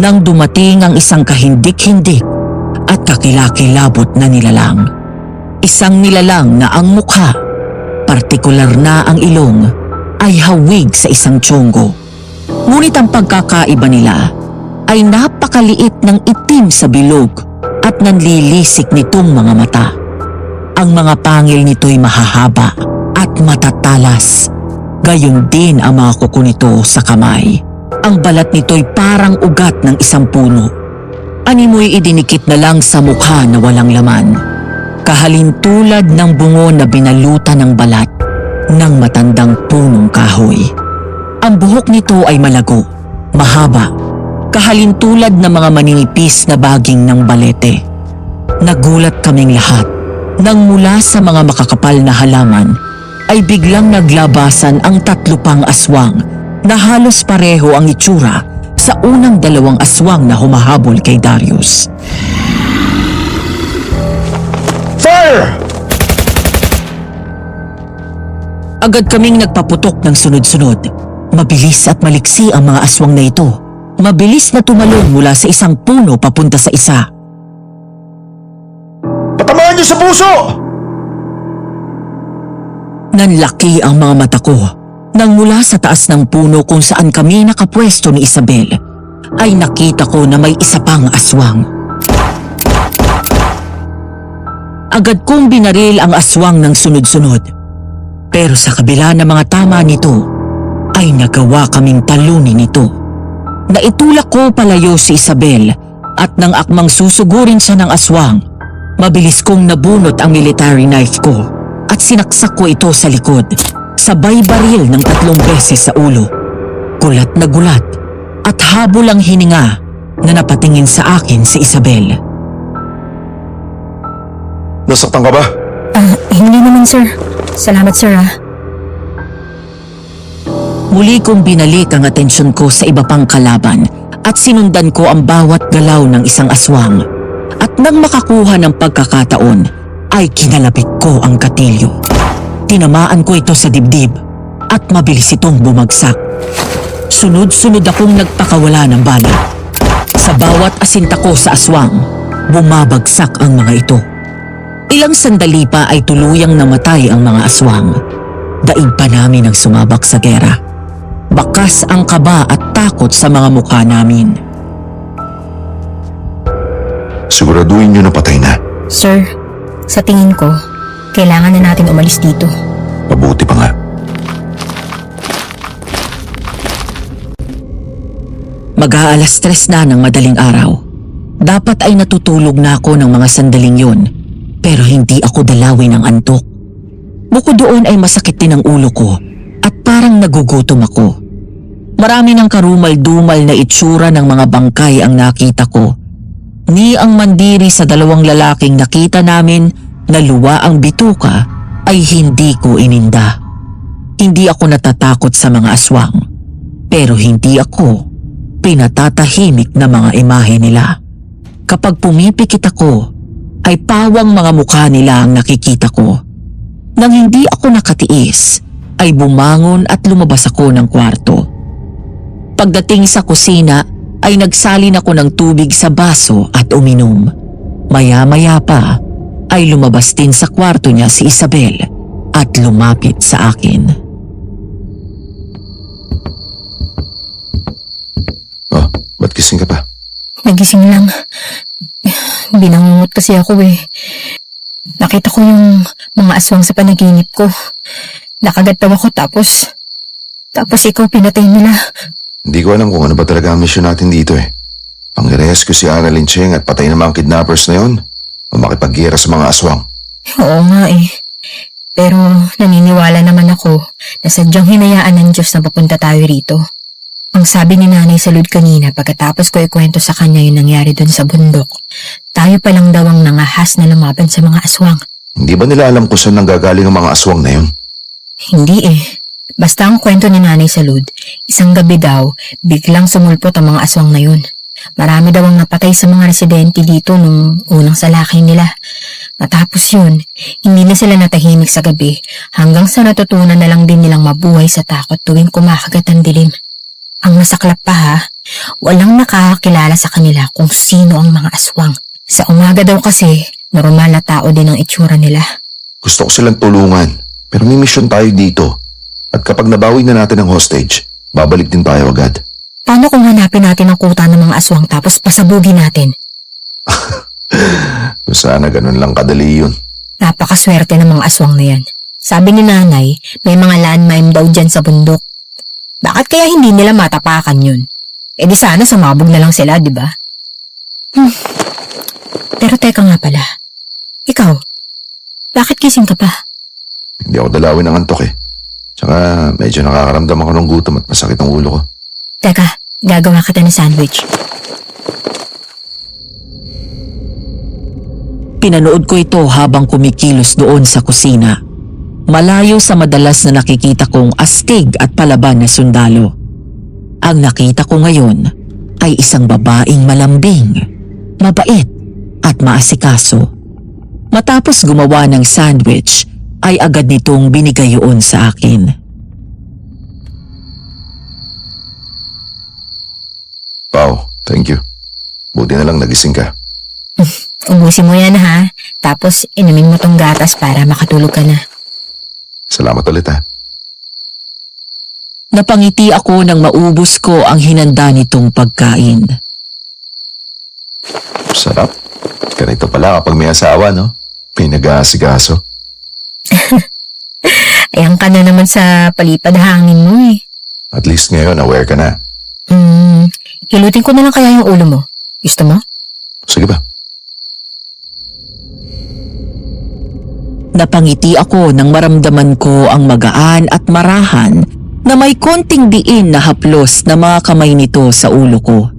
nang dumating ang isang kahindik-hindik at kakilakilabot na nilalang. Isang nilalang na ang mukha, partikular na ang ilong, ay hawig sa isang tiyonggo. Ngunit ang pagkakaiba nila ay napakaliit ng itim sa bilog at nanlilisik nitong mga mata. Ang mga pangil nito'y mahahaba at matatalas. Gayon din ang mga kuko nito sa kamay. Ang balat nito'y parang ugat ng isang puno. Animoy idinikit na lang sa mukha na walang laman. Kahalintulad ng bungo na binalutan ng balat ng matandang punong kahoy. Ang buhok nito ay malago, mahaba, kahalintulad ng mga maninipis na baging ng balete. Nagulat kaming lahat nang mula sa mga makakapal na halaman ay biglang naglabasan ang 3 pang aswang na halos pareho ang itsura sa unang 2 aswang na humahabol kay Darius. Fire! Agad kaming nagpaputok ng sunod-sunod. Mabilis at maliksi ang mga aswang na ito. Mabilis na tumalon mula sa isang puno papunta sa isa. Patamaan niyo sa puso! Nanlaki ang mga mata ko nang mula sa taas ng puno kung saan kami nakapwesto ni Isabel ay nakita ko na may isa pang aswang. Agad kong binaril ang aswang ng sunod-sunod. Pero sa kabila ng mga tama nito ay nagawa kaming talunin ito. Naitulak ko palayo si Isabel at nang akmang susugurin siya ng aswang, mabilis kong nabunot ang military knife ko at sinaksak ko ito sa likod. Sabay baril ng 3 beses sa ulo. Gulat na gulat at habol ang hininga na napatingin sa akin si Isabel. Nasaktan ka ba? Hindi naman, sir. Salamat, sir, Muli kong binalik ang atensyon ko sa iba pang kalaban at sinundan ko ang bawat galaw ng isang aswang. At nang makakuha ng pagkakataon, ay kinalapit ko ang katilyo. Tinamaan ko ito sa dibdib at mabilis itong bumagsak. Sunod-sunod akong nagpakawala ng bala. Sa bawat asinta ko sa aswang, bumabagsak ang mga ito. Ilang sandali pa ay tuluyang namatay ang mga aswang. Daig pa namin ang sumabak sa gera. Bakas ang kaba at takot sa mga mukha namin. Siguraduhin niyo na patay na. Sir, sa tingin ko, kailangan na natin umalis dito. Mabuti pa nga. Mag-aalas 3 na ng madaling araw. Dapat ay natutulog na ako ng mga sandaling yun, pero hindi ako dalawin ng antok. Bukod doon ay masakit din ang ulo ko at parang nagugutom ako. Marami ng karumal-dumal na itsura ng mga bangkay ang nakita ko. Ni ang mandiri sa 2 lalaking nakita namin na luwa ang bituka ay hindi ko ininda. Hindi ako natatakot sa mga aswang, pero hindi ako pinatatahimik na mga imahe nila. Kapag pumipikit ako, ay pawang mga mukha nila ang nakikita ko. Nang hindi ako nakatiis, ay bumangon at lumabas ako ng kwarto. Pagdating sa kusina, ay nagsalin ako ng tubig sa baso at uminom. Maya-maya pa, ay lumabas din sa kwarto niya si Isabel at lumapit sa akin. Oh, ba't gising ka pa? Nagising lang. Binangungot kasi ako eh. Nakita ko yung mga aswang sa panaginip ko. Nakagataw ako tapos ikaw pinatay nila. Hindi ko alam kung ano ba talaga ang mission natin dito eh. Pang-irehas ko si Annalyn Cheng at patay na mga kidnappers na yun o makipaggera sa mga aswang. Oo nga eh. Pero naniniwala naman ako na sadyang hinayaan ng Diyos na papunta tayo rito. Ang sabi ni Nanay Salud kanina pagkatapos ko ikwento sa kanya yung nangyari doon sa bundok, tayo pa lang daw ang nangahas na lumaban sa mga aswang. Hindi ba nila alam kung saan nanggagaling ang mga aswang na yun? Hindi eh. Basta ang kwento ni Nanay Salud, isang gabi daw, biglang sumulpot ang mga aswang na yun. Marami daw ang napatay sa mga residente dito nung unang salakay nila. Matapos yun, hindi na sila natahimik sa gabi hanggang sa natutunan na lang din nilang mabuhay sa takot tuwing kumakagat ang dilim. Ang masaklap pa ha, walang nakakakilala sa kanila kung sino ang mga aswang. Sa umaga daw kasi, normal na tao din ang itsura nila. Gusto ko silang tulungan, pero may mission tayo dito. At kapag nabawi na natin ang hostage, babalik din tayo agad. Paano kung hanapin natin ang kuta ng mga aswang tapos pasabugin natin? Sana ganun lang kadali yun. Napakaswerte ng mga aswang na yan. Sabi ni Nanay, may mga landmine daw dyan sa bundok. Bakit kaya hindi nila matapakan yun? E di sana sumabog na lang sila, di ba? Pero teka nga pala. Ikaw, bakit gising ka pa? Hindi ako dalawin ng antok eh. Tsaka medyo nakakaramdam ako ng gutom at masakit ang ulo ko. Teka, gagawa kita ng sandwich. Pinanood ko ito habang kumikilos doon sa kusina. Malayo sa madalas na nakikita kong astig at palaban na sundalo. Ang nakita ko ngayon ay isang babaeng malambing, mabait at maasikaso. Matapos gumawa ng sandwich, ay agad nitong binigay yun sa akin. Pao, thank you. Buti na lang nagising ka. Ubusin mo yan ha. Tapos inumin mo tong gatas para makatulog ka na. Salamat ulit ha. Napangiti ako nang maubos ko ang hinanda nitong pagkain. Sarap. Ganito pala kapag may asawa, no? May nag-aasikaso. Ayan ka na naman sa palipad hangin mo eh. At least ngayon, aware ka na. Hilutin ko na lang kaya yung ulo mo. Gusto mo? Sige ba? Napangiti ako nang maramdaman ko ang magaan at marahan na may konting diin na haplos na mga kamay nito sa ulo ko.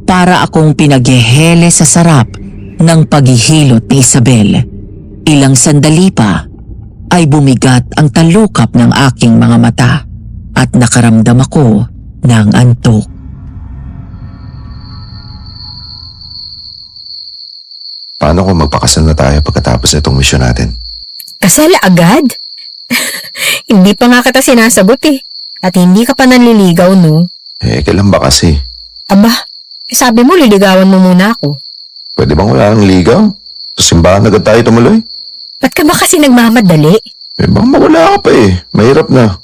Para akong pinaghehele sa sarap ng paghihilot ni Isabel. Ilang sandali pa ay bumigat ang talukap ng aking mga mata at nakaramdam ako ng antok. Paano kung magpakasal na tayo pagkatapos itong mission natin? Kasal agad? Hindi pa nga kita sinasagot eh. At hindi ka pa nanliligaw, no? Eh, kailan ba kasi? Aba, sabi mo liligawan mo muna ako. Pwede bang wala nang ligaw? Sa simbahan agad tayo tumuloy? Ba't ka ba kasi nagmamadali? Eh, baka mawala ka pa eh. Mahirap na.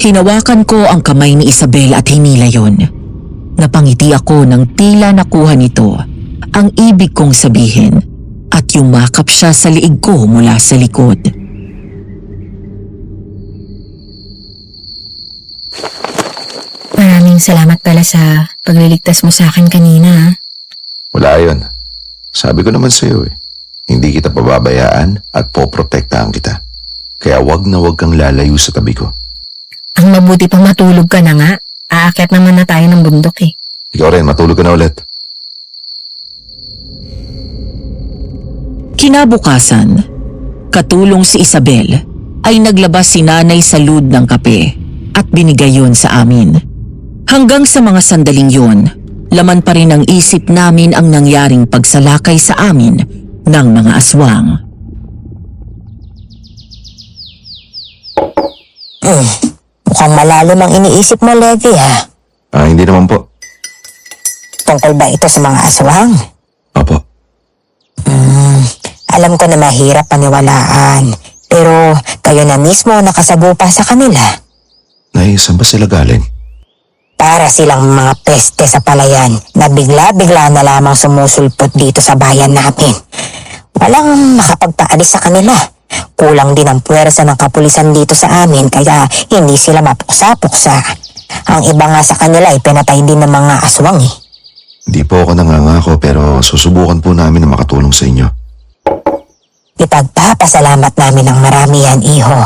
Hinawakan ko ang kamay ni Isabel at hinila yon. Napangiti ako nang tila nakuha nito ang ibig kong sabihin at yumakap siya sa liig ko mula sa likod. Maraming salamat pala sa pagliligtas mo sa akin kanina. Ha? Wala yun. Sabi ko naman sa'yo eh. Hindi kita pababayaan at poprotektahan kita. Kaya wag na wag kang lalayo sa tabi ko. Ang mabuti pa matulog ka na nga. Aakyat naman na tayo ng bundok eh. Ikaw rin, matulog ka na ulit. Kinabukasan, katulong si Isabel ay naglabas si Nanay Salud ng kape at binigay yon sa amin. Hanggang sa mga sandaling yon, laman pa rin ang isip namin ang nangyaring pagsalakay sa amin ng mga aswang. Mukhang malalim ang iniisip mo, Levi, ha? Hindi naman po. Tungkol ba ito sa mga aswang? Opo. Alam ko na mahirap paniwalaan, pero kayo na mismo nakasagupa sa kanila. Nay, saan ba sila galing? Para silang mga peste sa palayan na bigla-bigla na lamang sumusulpot dito sa bayan namin. Walang makapagpaalis sa kanila. Kulang din ang puwersa ng kapulisan dito sa amin kaya hindi sila mapuksa-puksa. Ang iba nga sa kanila ay pinatay din ng mga aswang eh. Hindi po ako nangangako pero susubukan po namin na makatulong sa inyo. Ipagpapasalamat namin ng marami yan, iho.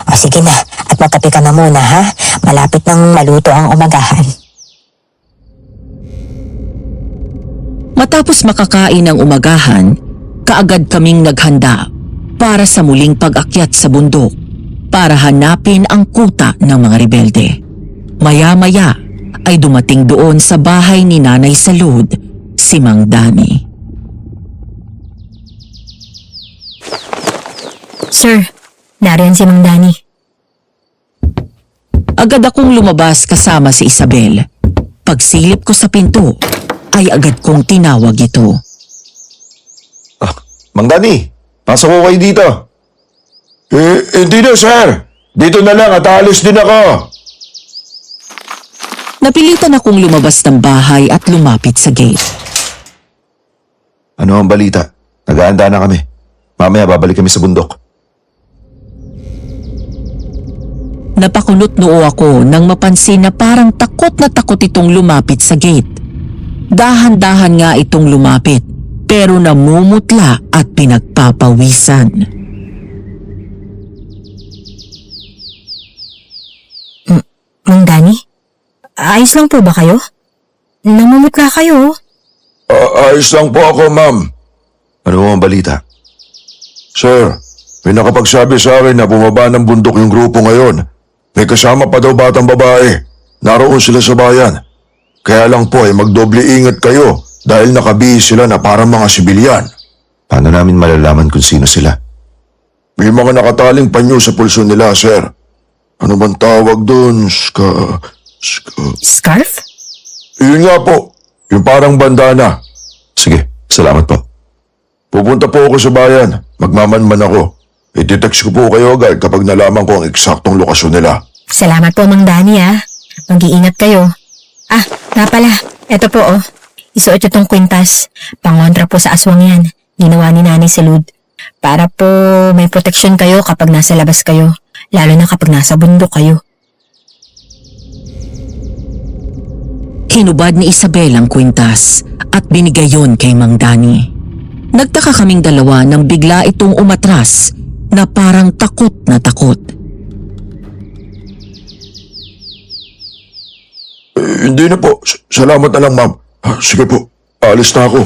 O sige na, at magkape ka na muna ha. Malapit nang maluto ang umagahan. Matapos makakain ng umagahan, kaagad kaming naghanda para sa muling pag-akyat sa bundok para hanapin ang kuta ng mga rebelde. Maya-maya ay dumating doon sa bahay ni Nanay Salud si Mang Dani. Sir, nariyan si Mang Dani. Agad akong lumabas kasama si Isabel. Pagsilip ko sa pinto, ay agad kong tinawag ito. Mang Dani, pasok ko kayo dito. Hindi na, sir. Dito na lang at aalis din ako. Napilitan akong lumabas ng bahay at lumapit sa gate. Ano ang balita? Nag-aanda na kami. Mamaya babalik kami sa bundok. Napakunot noo ako nang mapansin na parang takot na takot itong lumapit sa gate. Dahan-dahan nga itong lumapit, pero namumutla at pinagpapawisan. Mang Dani? Ayos lang po ba kayo? Namumutla kayo. Ayos lang po ako, ma'am. Ano ang balita? Sir, may nakapagsabi sa akin na bumaba ng bundok yung grupo ngayon. May kasama pa daw batang babae. Naroon sila sa bayan. Kaya lang po ay magdoble ingat kayo dahil nakabihis sila na parang mga sibilyan. Paano namin malalaman kung sino sila? May mga nakataling panyo sa pulso nila, sir. Ano bang tawag doon? Scarf? Yun nga po. Yung parang bandana. Sige, salamat po. Pupunta po ako sa bayan. Magmamanman ako. I-text ko po kayo agad kapag nalaman ko ang eksaktong lokasyon nila. Salamat po, Mang Dani ah. Mag-iingat kayo. Ah, nga pala. Eto po oh. Isuot nyo tong kwintas. Pangontra po sa aswang yan. Ginawa ni Nanay Salud. Para po may proteksyon kayo kapag nasa labas kayo. Lalo na kapag nasa bundok kayo. Hinubad ni Isabel ang kwintas at binigay yon kay Mang Dani. Nagtaka kaming dalawa nang bigla itong umatras na parang takot na takot. Hindi na po. Salamat na lang, ma'am. Sige po. Alis na ako.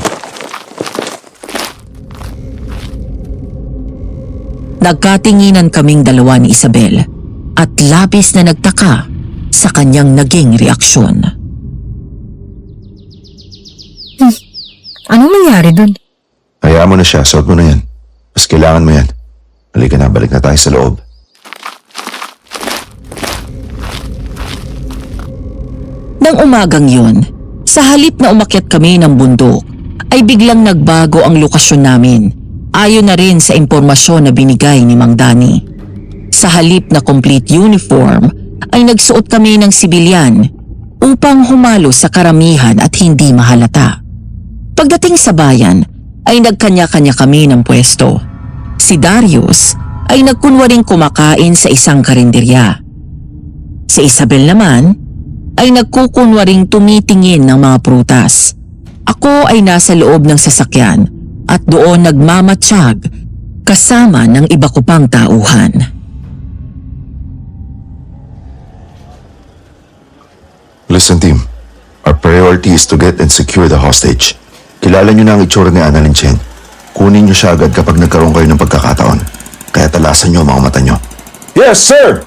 Nagkatinginan kaming dalawa ni Isabel at labis na nagtaka sa kanyang naging reaksyon. Anong nangyari dun? Hayaan mo na siya. Suot mo na yan. Mas kailangan mo yan. Halika na. Balik na tayo sa loob. Nang umagang yun, sa halip na umakyat kami ng bundok, ay biglang nagbago ang lokasyon namin. Ayon na rin sa impormasyon na binigay ni Mang Dani. Sa halip na complete uniform, ay nagsuot kami ng sibilyan upang humalo sa karamihan at hindi mahalata. Pagdating sa bayan, ay nagkanya-kanya kami ng pwesto. Si Darius ay nagkunwaring kumakain sa isang karinderya. Si Isabel naman ay nagkukunwaring tumitingin ng mga prutas. Ako ay nasa loob ng sasakyan at doon nagmamatsyag kasama ng iba ko pang tauhan. Listen, team. Our priority is to get and secure the hostage. Kilala niyo na ang itsura ni Annalyn Chen. Kunin niyo siya agad kapag nagkaroon kayo ng pagkakataon. Kaya talasan niyo ang mga mata niyo. Yes, sir!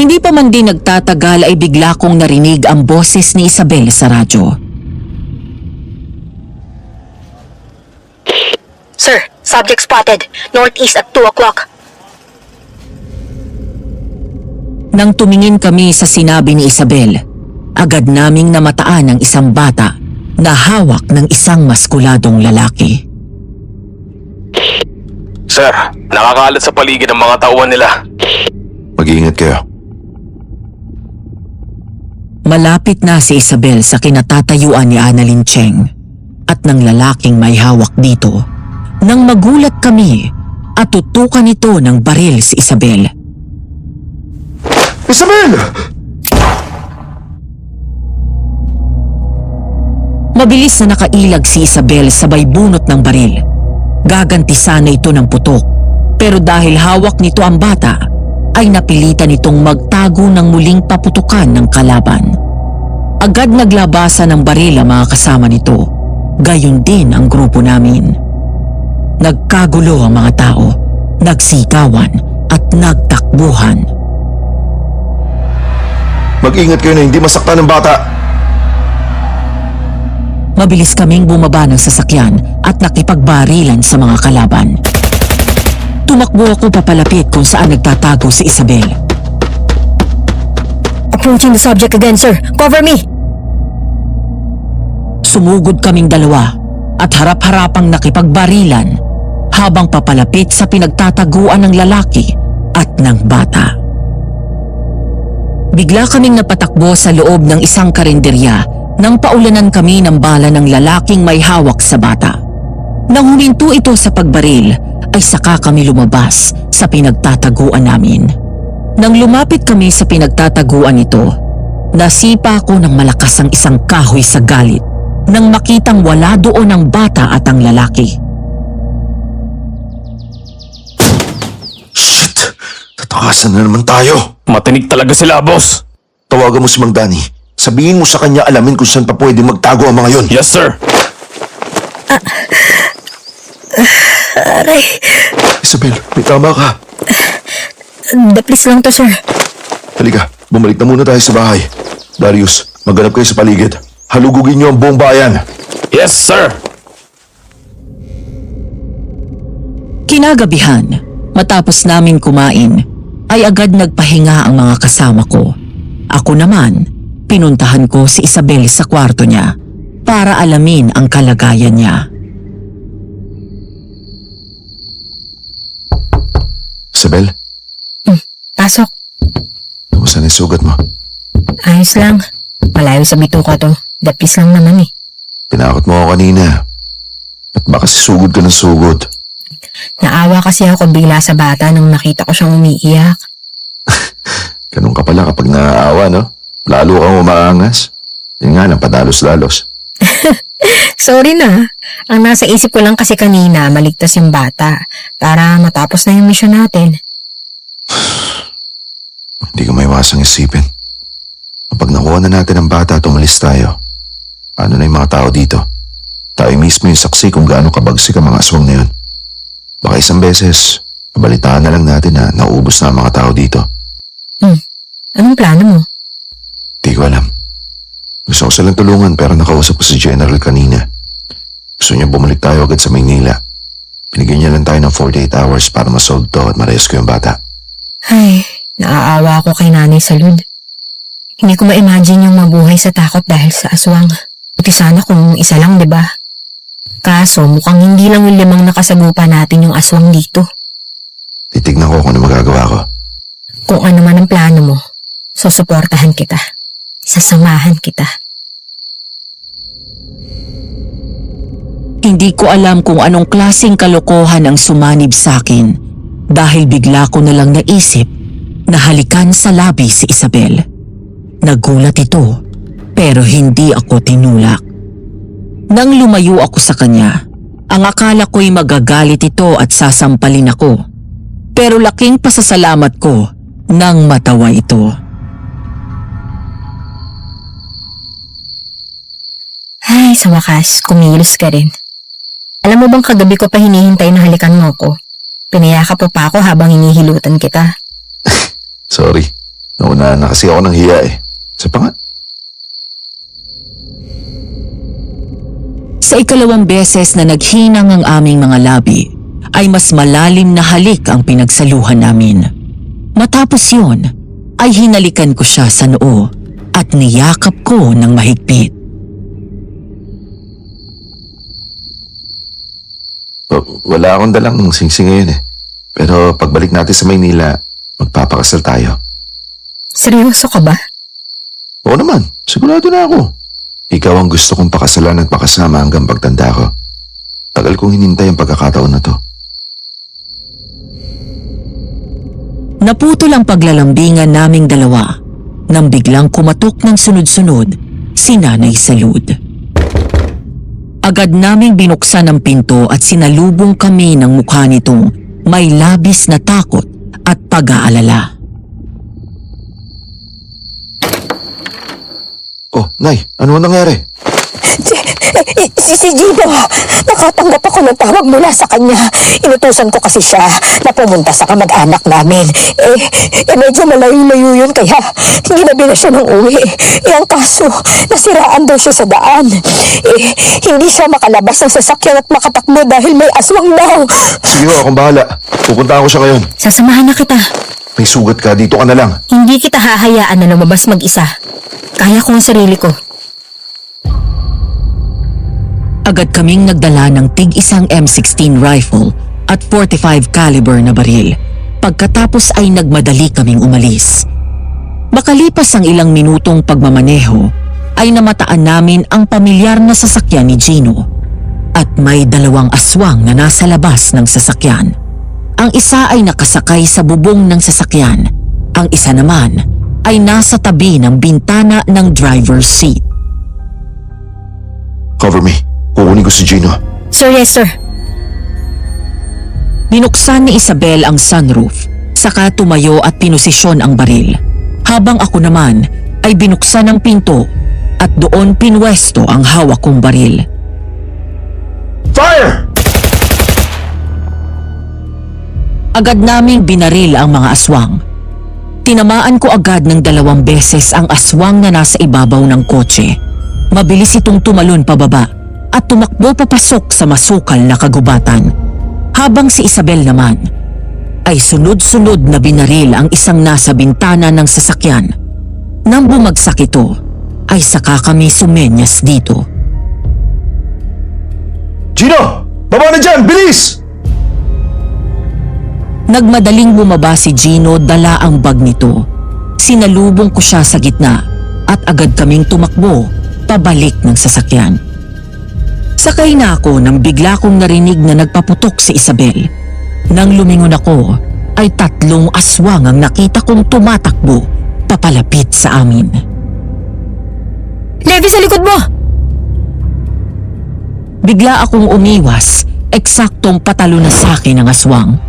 Hindi pa man din nagtatagal ay bigla kong narinig ang boses ni Isabel sa radyo. Sir, subject spotted. Northeast at 2 o'clock. Nang tumingin kami sa sinabi ni Isabel, agad naming namataan ang isang bata na hawak ng isang maskuladong lalaki. Sir, nakakalat sa paligid ng mga tauhan nila. Mag-iingat kayo. Malapit na si Isabel sa kinatatayuan ni Annalyn Cheng at ng lalaking may hawak dito nang magulat kami at tutukan ito ng baril si Isabel. Isabel! Mabilis na nakailag si Isabel sabay bunot ng baril. Gaganti sana ito ng putok, pero dahil hawak nito ang bata, ay napilitan itong magtago ng muling paputukan ng kalaban. Agad naglabasan ng baril ang mga kasama nito, gayon din ang grupo namin. Nagkagulo ang mga tao, nagsikawan at nagtakbuhan. Mag-ingat kayo na hindi masaktan ng bata. Mabilis kaming bumaba ng sasakyan at nakipagbarilan sa mga kalaban. Tumakbo ako papalapit kung saan nagtatago si Isabel. Approaching the subject again, sir. Cover me! Sumugod kaming dalawa at harap-harapang nakipagbarilan habang papalapit sa pinagtataguan ng lalaki at ng bata. Bigla kaming napatakbo sa loob ng isang karinderya nang paulanan kami ng bala ng lalaking may hawak sa bata. Nang huminto ito sa pagbaril, ay saka kami lumabas sa pinagtataguan namin. Nang lumapit kami sa pinagtataguan ito, nasipa ako ng malakas ang isang kahoy sa galit nang makitang wala doon ang bata at ang lalaki. Shit! Tatakasan na naman tayo. Matinig talaga sila, boss. Tawagan mo si Mang Danny. Sabihin mo sa kanya alamin kung saan pa pwede magtago ang mga yon. Yes, sir. Aray, Isabel, may tama ka. daplis lang to, sir. Halika, bumalik na muna tayo sa bahay. Darius, maghanap kayo sa paligid. Halugugin niyo ang buong bayan. Yes, sir. Kinagabihan, matapos namin kumain, ay agad nagpahinga ang mga kasama ko. Ako naman, pinuntahan ko si Isabel sa kwarto niya para alamin ang kalagayan niya. Isabel, Pasok. kumusta na yung sugat mo? Ayos lang. Malayo sa bituka to. Dapis lang naman eh. Pinakot mo ako kanina. At baka sisugod ka ng sugod. Naawa kasi ako bigla sa bata nung nakita ko siyang umiiyak. Ganun ka pala kapag naaawa, no? Lalo kang umaangas. Yun nga lang, padalos-dalos. Sorry na. Ang nasa isip ko lang kasi kanina, maligtas yung bata para matapos na yung mission natin. Hindi ko maiwasang isipin. Kapag nakuha na natin ang bata at umalis tayo, ano na yung mga tao dito? Tayo mismo yung saksi kung gaano kabagsik ang mga aswang na yun. Baka isang beses, nabalitaan na lang natin na naubos na ang mga tao dito. Anong plano mo? Di ko alam. Gusto ko silang tulungan pero nakausap ko si General kanina. Gusto niya bumalik tayo agad sa Maynila. Binigyan niya lang tayo ng 48 hours para masolve to at ma-rescue yung bata. Ay, naaawa ako kay Nanay Salud. Hindi ko ma-imagine yung mabuhay sa takot dahil sa aswang. Buti sana kung isa lang, di ba? Kaso mukhang hindi lang yung 5 nakasagupa natin yung aswang dito. Titignan ko kung ano magagawa ko. Kung ano man ang plano mo, susuportahan kita. Sasamahan kita. Hindi ko alam kung anong klaseng kalokohan ang sumanib sa akin dahil bigla ko na lang naisip na halikan sa labi si Isabel. Nagulat ito pero hindi ako tinulak. Nang lumayo ako sa kanya, ang akala ko'y magagalit ito at sasampalin ako. Pero laking pasasalamat ko nang matawa ito. Ay, sa wakas, kumilos ka rin. Alam mo bang kagabi ko pa hinihintay na halikan mo ko? Pinayakap mo pa ako habang hinihilutan kita. Sorry. Nauna na kasi ako ng hiya eh. Sa pa nga. Sa ikalawang beses na naghinang ang aming mga labi, ay mas malalim na halik ang pinagsaluhan namin. Matapos yun, ay hinalikan ko siya sa noo at niyakap ko ng mahigpit. Wala akong dalang singsing ngayon eh. Pero pagbalik natin sa Maynila, magpapakasal tayo. Seryoso ka ba? Oo naman, sigurado na ako. Ikaw ang gusto kong pakasalan at makasama hanggang pagtanda ko. Tagal kong hinintay ang pagkakataon na to. Naputol ang paglalambingan naming dalawa nang biglang kumatok ng sunod-sunod si Nanay Salud. Agad naming binuksan ang pinto at sinalubong kami ng mukha nitong may labis na takot at pag-aalala. Oh, Nay, ano ang nangyari? Si Gino, nakatanggap ako ng tawag mula sa kanya. Inutusan ko kasi siya na pumunta sa kamag-anak namin. Medyo malayo-layo yun kaya ginabi na siya ng uwi. Ang kaso, nasiraan daw siya sa daan. Hindi siya makalabas ng sasakyan at makatakbo dahil may aswang daw. Sige ho, akong bahala. Pupunta ako siya ngayon. Sasamahan na kita. May sugat ka, dito ka na lang. Hindi kita hahayaan na lumabas mag-isa. Kaya ko ang sarili ko. Agad kaming nagdala ng tig-isang M16 rifle at .45 caliber na baril. Pagkatapos ay nagmadali kaming umalis. Makalipas ang ilang minutong pagmamaneho, ay namataan namin ang pamilyar na sasakyan ni Gino. At may 2 aswang na nasa labas ng sasakyan. Ang isa ay nakasakay sa bubong ng sasakyan. Ang isa naman ay nasa tabi ng bintana ng driver's seat. Cover me. Kukunin ko si Gino. Sir, yes sir. Binuksan ni Isabel ang sunroof, saka tumayo at pinosisyon ang baril. Habang ako naman ay binuksan ang pinto at doon pinwesto ang hawak kong baril. Fire! Agad naming binaril ang mga aswang. Tinamaan ko agad ng 2 beses ang aswang na nasa ibabaw ng kotse. Mabilis itong tumalon pababa at tumakbo papasok sa masukal na kagubatan. Habang si Isabel naman ay sunod-sunod na binaril ang isang nasa bintana ng sasakyan. Nang bumagsak ito, ay saka kami sumenyas dito. Gino! Baba na dyan! Bilis! Nagmadaling bumaba si Gino, dala ang bag nito. Sinalubong ko siya sa gitna at agad kaming tumakbo pabalik ng sasakyan. Sakay na ako nang bigla kong narinig na nagpaputok si Isabel. Nang lumingon ako, ay 3 aswang ang nakita kong tumatakbo papalapit sa amin. Levi, sa likod mo! Bigla akong umiwas, eksaktong patalo na sa akin ang aswang.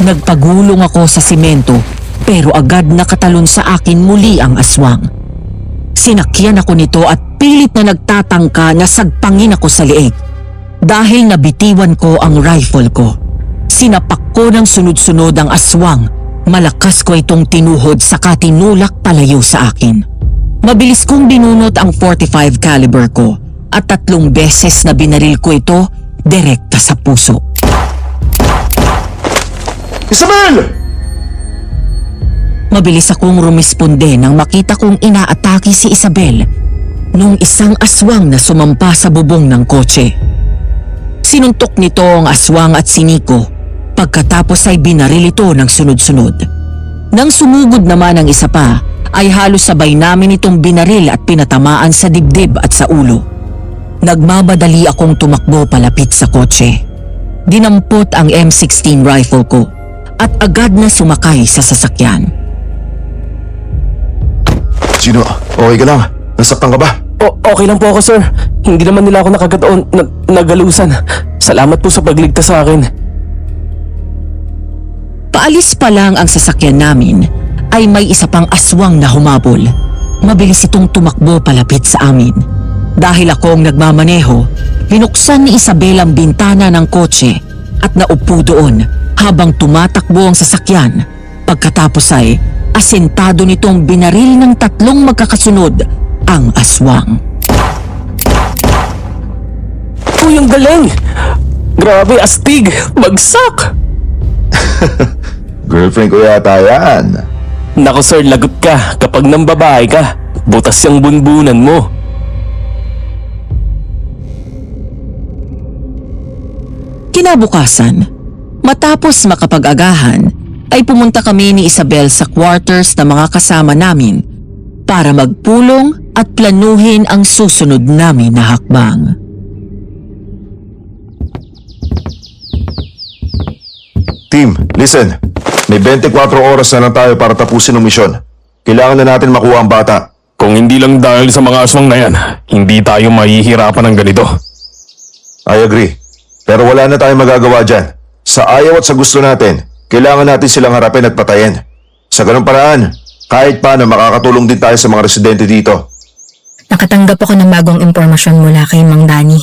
Nagpagulong ako sa simento pero agad nakatalon sa akin muli ang aswang. Sinakyan ako nito at pilit na nagtatangka na sagpangin ako sa liig. Dahil nabitiwan ko ang rifle ko. Sinapak ko ng sunod-sunod ang aswang. Malakas ko itong tinuhod saka tinulak palayo sa akin. Mabilis kong binunot ang .45 caliber ko at 3 beses na binaril ko ito direkta sa puso. Isabel! Mabilis akong rumisponde nang makita kong inaatake si Isabel nung isang aswang na sumampa sa bubong ng kotse. Sinuntok nito ang aswang at siniko, pagkatapos ay binaril ito ng sunod-sunod. Nang sumugod naman ang isa pa, ay halos sabay namin itong binaril at pinatamaan sa dibdib at sa ulo. Nagmamadali akong tumakbo palapit sa kotse. Dinampot ang M16 rifle ko at agad na sumakay sa sasakyan. Gino, okay ka lang? Nasaktan ka ba? Okay lang po ako, sir. Hindi naman nila ako nakagat o nagalusan. Salamat po sa pagligtas sa akin. Paalis pa lang ang sasakyan namin ay may isa pang aswang na humabol. Mabilis itong tumakbo palapit sa amin. Dahil ako ang nagmamaneho, binuksan ni Isabel ang bintana ng kotse at naupo doon habang tumatakbo ang sasakyan. Pagkatapos ay asentado nitong binaril ng 3 magkakasunod ang aswang. Uy, ang galing! Grabe, astig! Bagsak! Girlfriend ko yata yan. Nako sir, lagot ka kapag nang babae ka. Butas yung bunbunan mo. Kinabukasan, matapos makapag-agahan, ay pumunta kami ni Isabel sa quarters ng mga kasama namin para magpulong at planuhin ang susunod namin na hakbang. Team, listen. May 24 oras na lang tayo para tapusin ang misyon. Kailangan na natin makuha ang bata. Kung hindi lang dahil sa mga aswang na yan, hindi tayo mahihirapan ng ganito. I agree. Pero wala na tayong magagawa dyan. Sa ayaw at sa gusto natin, kailangan natin silang harapin at patayin. Sa ganung paraan, kahit paano makakatulong din tayo sa mga residente dito. Nakatanggap ako ng bagong impormasyon mula kay Mang Danny.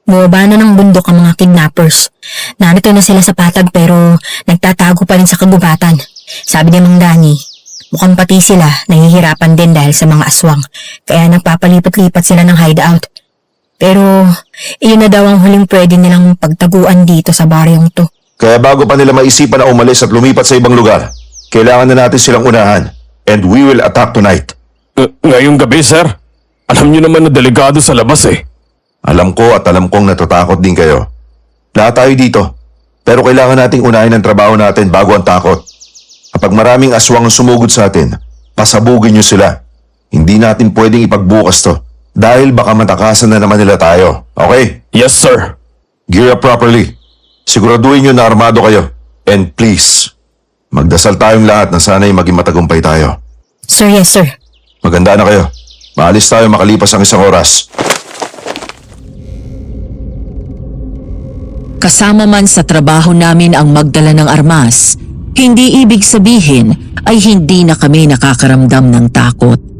Bumaba na ng bundok ang mga kidnappers. Narito na sila sa patag pero nagtatago pa rin sa kagubatan. Sabi ni Mang Danny, mukhang pati sila nahihirapan din dahil sa mga aswang. Kaya nagpapalipat-lipat sila ng hideout. Pero iyon na daw ang huling pwede nilang pagtaguan dito sa baryong to. Kaya bago pa nila maisipan na umalis at lumipat sa ibang lugar, kailangan na natin silang unahan. And we will attack tonight. Ngayong gabi, sir. Alam niyo naman na delikado sa labas eh. Alam ko at alam kong natatakot din kayo. Lahat tayo dito. Pero kailangan nating unahin ang trabaho natin bago ang takot. Kapag maraming aswang ang sumugod sa atin, pasabugin niyo sila. Hindi natin pwedeng ipagbukas to. Dahil baka matakasan na naman nila tayo. Okay? Yes, sir. Gear up properly. Siguraduhin niyo na armado kayo. And please, magdasal tayong lahat na sana'y maging matagumpay tayo. Sir, yes sir. Maganda na kayo. Maalis tayo makalipas ang isang oras. Kasama man sa trabaho namin ang magdala ng armas, hindi ibig sabihin ay hindi na kami nakakaramdam ng takot.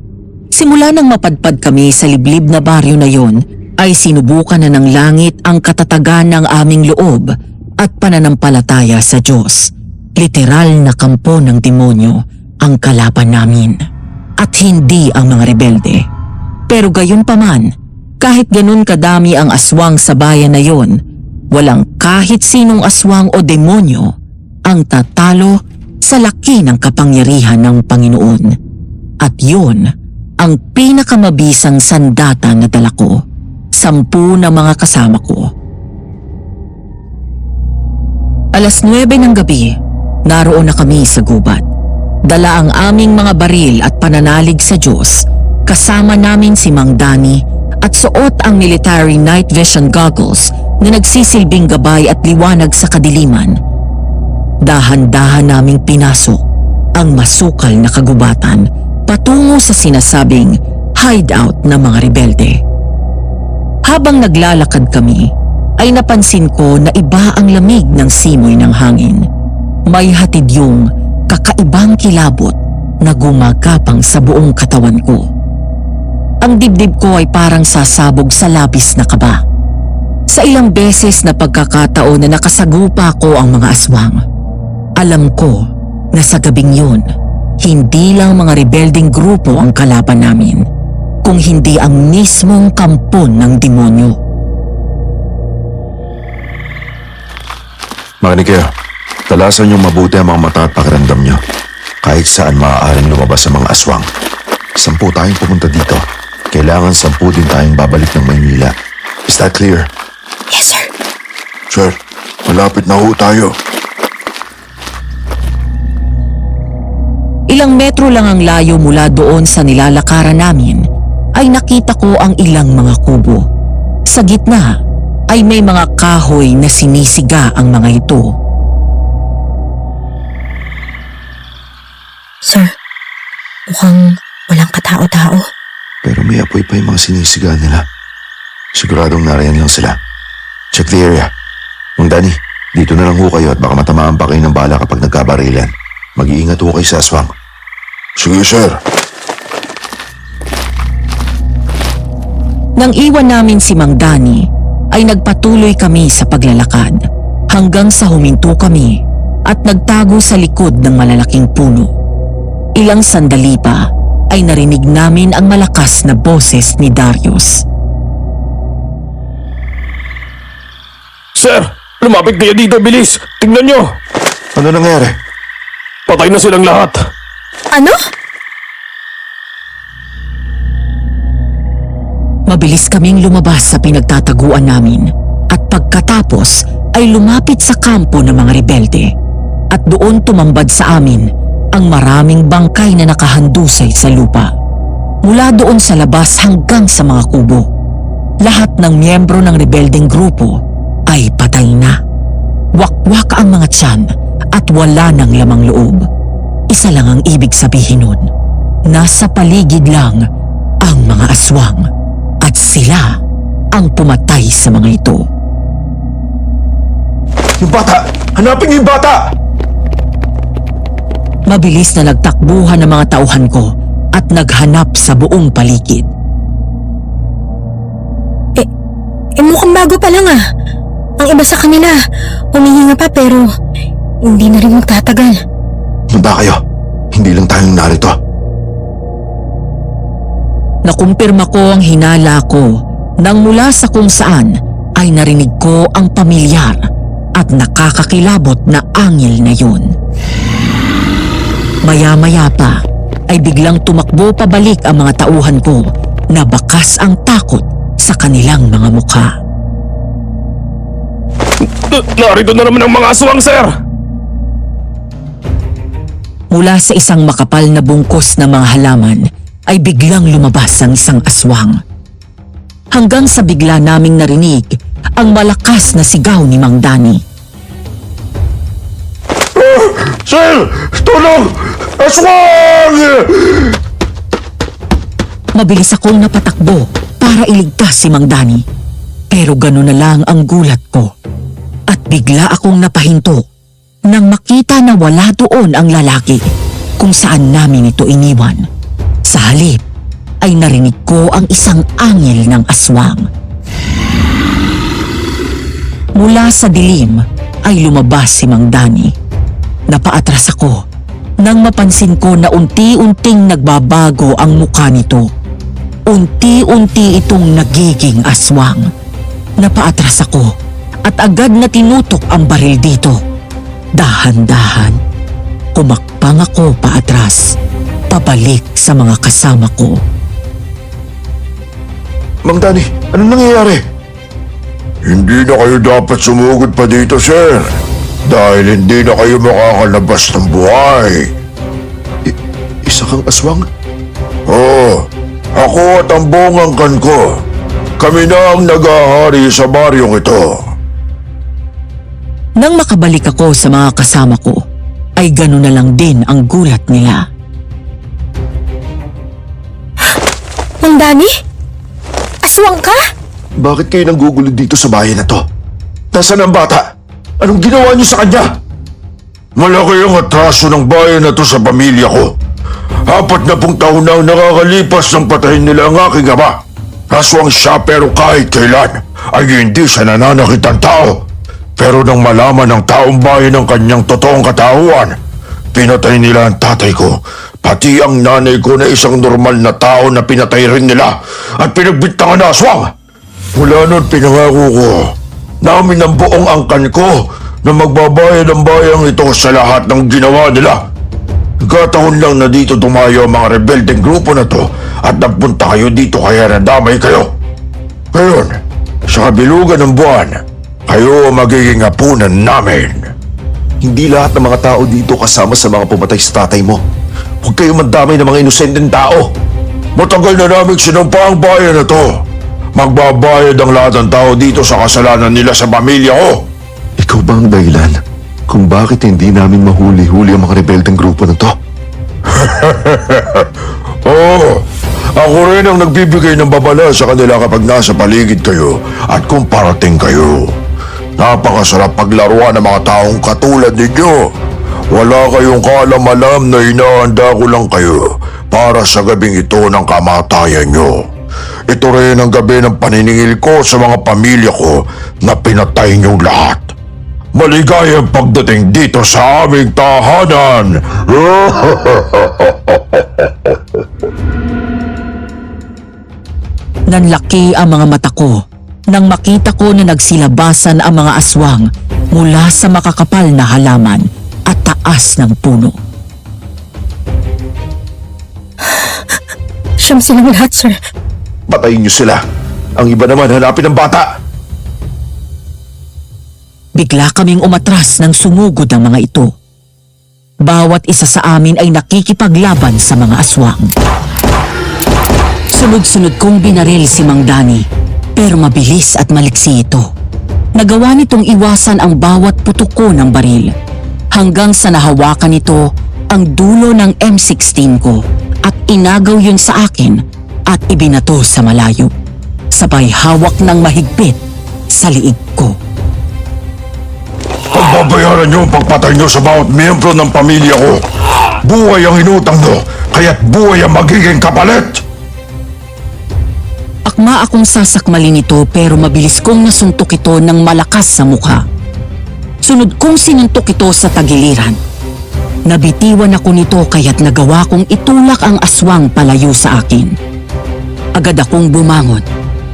Simula nang mapadpad kami sa liblib na baryo na yon, ay sinubukan na ng langit ang katatagan ng aming loob at pananampalataya sa Diyos. Literal na kampo ng demonyo ang kalaban namin at hindi ang mga rebelde. Pero gayon pa man, kahit ganun kadami ang aswang sa bayan na yon, walang kahit sinong aswang o demonyo ang tatalo sa laki ng kapangyarihan ng Panginoon. At yun ang pinakamabisang sandata na dala ko, 10 na mga kasama ko. Alas 9 ng gabi, naroon na kami sa gubat. Dala ang aming mga baril at pananalig sa Diyos. Kasama namin si Mang Danny at suot ang military night vision goggles na nagsisilbing gabay at liwanag sa kadiliman. Dahan-dahan naming pinasok ang masukal na kagubatan patungo sa sinasabing hideout ng mga rebelde. Habang naglalakad kami, ay napansin ko na iba ang lamig ng simoy ng hangin. May hatid yung kakaibang kilabot na gumagapang sa buong katawan ko. Ang dibdib ko ay parang sasabog sa labis na kaba. Sa ilang beses na pagkakataon na nakasagupa ko ang mga aswang, alam ko na sa gabing yun, hindi lang mga rebelding grupo ang kalaban namin, kung hindi ang mismong kampon ng demonyo. Makinig kayo. Talasan niyong mabuti ang mga mata at pakiramdam niyo. Kahit saan maaaring lumabas ang mga aswang. 10 tayong pumunta dito. Kailangan 10 din tayong babalik ng Maynila. Is that clear? Yes sir. Sir, malapit na ho tayo. Ilang metro lang ang layo mula doon sa nilalakaran namin, ay nakita ko ang ilang mga kubo. Sa gitna ay may mga kahoy na sinisiga ang mga ito. Sir, mukhang walang katao-tao. Pero may apoy pa yung mga sinisiga nila. Siguradong narayan lang sila. Check the area. Mang Danny, dito na lang ho kayo at baka matamaan pa kayo ng bala kapag nagkabarilan. Mag-iingat ho kayo sa aswang. Sige, sir. Nang iwan namin si Mang Danny, ay nagpatuloy kami sa paglalakad hanggang sa huminto kami at nagtago sa likod ng malalaking puno. Ilang sandali pa ay narinig namin ang malakas na boses ni Darius. Sir, lumapit kayo dito, bilis! Tingnan nyo! Ano nangyari? Patay na silang lahat. Ano? Mabilis kaming lumabas sa pinagtataguan namin. At pagkatapos ay lumapit sa kampo ng mga rebelde. At doon tumambad sa amin ang maraming bangkay na nakahandusay sa lupa. Mula doon sa labas hanggang sa mga kubo. Lahat ng miyembro ng rebeldeng grupo ay patay na. Wakwak ang mga tiyan at wala ng lamang loob. Isa lang ang ibig sabihin nun. Nasa paligid lang ang mga aswang at sila ang pumatay sa mga ito. Yung bata! Hanapin niyo yung bata! Mabilis na nagtakbuhan ng mga tauhan ko at naghanap sa buong paligid. Mukhang bago pa lang ah. Ang iba sa kanila, humihinga pa pero hindi na rin magtatagal. Ano ba kayo? Hindi lang tayong narito. Nakumpirma ko ang hinala ko nang mula sa kung saan ay narinig ko ang pamilyar at nakakakilabot na angel na yun. Maya-maya pa ay biglang tumakbo pabalik ang mga tauhan ko na bakas ang takot sa kanilang mga mukha. Narito na naman ang mga aswang, sir! Mula sa isang makapal na bungkos na mga halaman ay biglang lumabas ang isang aswang. Hanggang sa bigla naming narinig ang malakas na sigaw ni Mang Danny. Sir! Tulong! Aswang! Mabilis akong napatakbo para iligtas si Mang Danny. Pero gano'n na lang ang gulat ko. At bigla akong napahinto nang makita na wala doon ang lalaki kung saan namin ito iniwan. Sa halip ay narinig ko ang isang angel ng aswang. Mula sa dilim ay lumabas si Mang Danny. Napaatras ako nang mapansin ko na unti-unting nagbabago ang mukha nito. Unti-unti itong nagiging aswang. Napaatras ako at agad na tinutok ang baril dito. Dahan-dahan, kumakpang ako paatras, pabalik sa mga kasama ko. Mang Danny, anong nangyayari? Hindi na kayo dapat sumugod pa dito, sir. Dahil hindi na kayo makakalabas ng buhay. Isa kang aswang? Oo, ako at ang buong angkan ko. Kami na ang nag-ahari sa baryong ito. Nang makabalik ako sa mga kasama ko, ay gano'n na lang din ang gulat nila. Mang Danny? Aswang ka? Bakit kayo nanggugulo dito sa bayan na to? Nasaan ang bata? Anong ginawa niyo sa kanya? Malaki ang atraso ng bayan na to sa pamilya ko. 40 taon na ang nakakalipas ng patayin nila ang aking ama. Aswang siya pero kahit kailan ay hindi siya nananakit ng tao. Pero nang malaman ng taong bayan ang kanyang totoong katauhan, pinatay nila ang tatay ko, pati ang nanay ko na isang normal na tao na pinatay rin nila at pinagbintangan na aswang. Mula noon pinangako ko namin ang buong angkan ko na magbabayad ang bayang ito sa lahat ng ginawa nila. Nagkataon lang na dito dumayo ang mga rebeldeng grupo na to at nagpunta kayo dito kaya nadamay kayo. Ngayon, sa kabilugan ng buwan, kayo ang magiging hapunan namin. Hindi lahat ng mga tao dito kasama sa mga pumatay sa tatay mo. Huwag kayo mandamay ng mga inosenteng tao. Matagal na namin sinumpa ang bayan na to. Magbabayad ang lahat ng tao dito sa kasalanan nila sa pamilya ko. Ikaw ba ang dahilan kung bakit hindi namin mahuli-huli ang mga rebeldeng grupo na to? Oo, ako rin ang nagbibigay ng babala sa kanila kapag nasa paligid kayo at kung parating kayo. Napakasarap paglaruan ng mga taong katulad ninyo. Wala kayong kaalam-alam na hinahanda ko lang kayo para sa gabing ito ng kamatayan nyo. Ito rin ang gabi ng paniningil ko sa mga pamilya ko na pinatay niyong lahat. Maligayang pagdating dito sa aming tahanan! Nanlaki ang mga mata ko nang makita ko na nagsilabasan ang mga aswang mula sa makakapal na halaman at taas ng puno. Siyam silang lahat, sir. Patayin niyo sila. Ang iba naman hanapin ang bata. Bigla kaming umatras nang sumugod ang mga ito. Bawat isa sa amin ay nakikipaglaban sa mga aswang. Sunod-sunod kong binaril si Mang Dani, pero mabilis at maliksi ito. Nagawa nitong iwasan ang bawat putok ko ng baril, hanggang sa nahawakan nito ang dulo ng M16 ko at inagaw yun sa akin at ibinato sa malayo. Sabay hawak ng mahigpit sa liig ko. Pagbabayaran niyo ang pagpatay niyo sa bawat miyembro ng pamilya ko. Buhay ang inutang niyo, kaya't buhay ang magiging kapalit! Akma akong sasakmalin ito pero mabilis kong nasuntok ito ng malakas sa mukha. Sunod kong sinuntok ito sa tagiliran. Nabitiwan ako nito kaya't nagawa kong itulak ang aswang palayo sa akin. Agad akong bumangon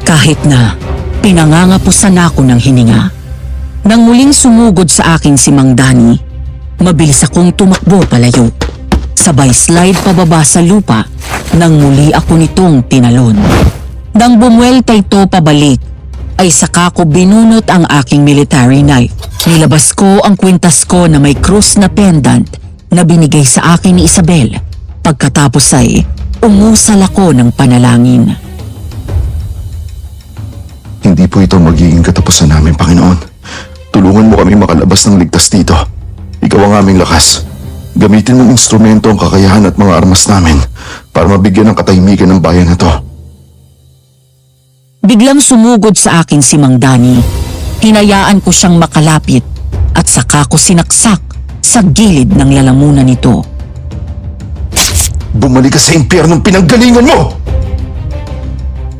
kahit na pinangangapusan ako ng hininga. Nang muling sumugod sa akin si Mang Dani, mabilis akong tumakbo palayo. Sabay slide pababa sa lupa nang muli ako nitong tinalon. Nang bumuelta ito pabalik, ay saka ko binunot ang aking military knife. Nilabas ko ang kwintas ko na may krus na pendant na binigay sa akin ni Isabel. Pagkatapos ay umusal ako ng panalangin. Hindi po ito magiging katapusan namin, Panginoon. Tulungan mo kami makalabas ng ligtas dito. Ikaw ang aming lakas. Gamitin mong instrumento ang kakayahan at mga armas namin para mabigyan ng katahimikan ng bayan na to. Biglang sumugod sa akin si Mang Dani. Hinayaan ko siyang makalapit at saka ko sinaksak sa gilid ng lalamunan nito. Bumalik ka sa impyernong pinanggalingan mo!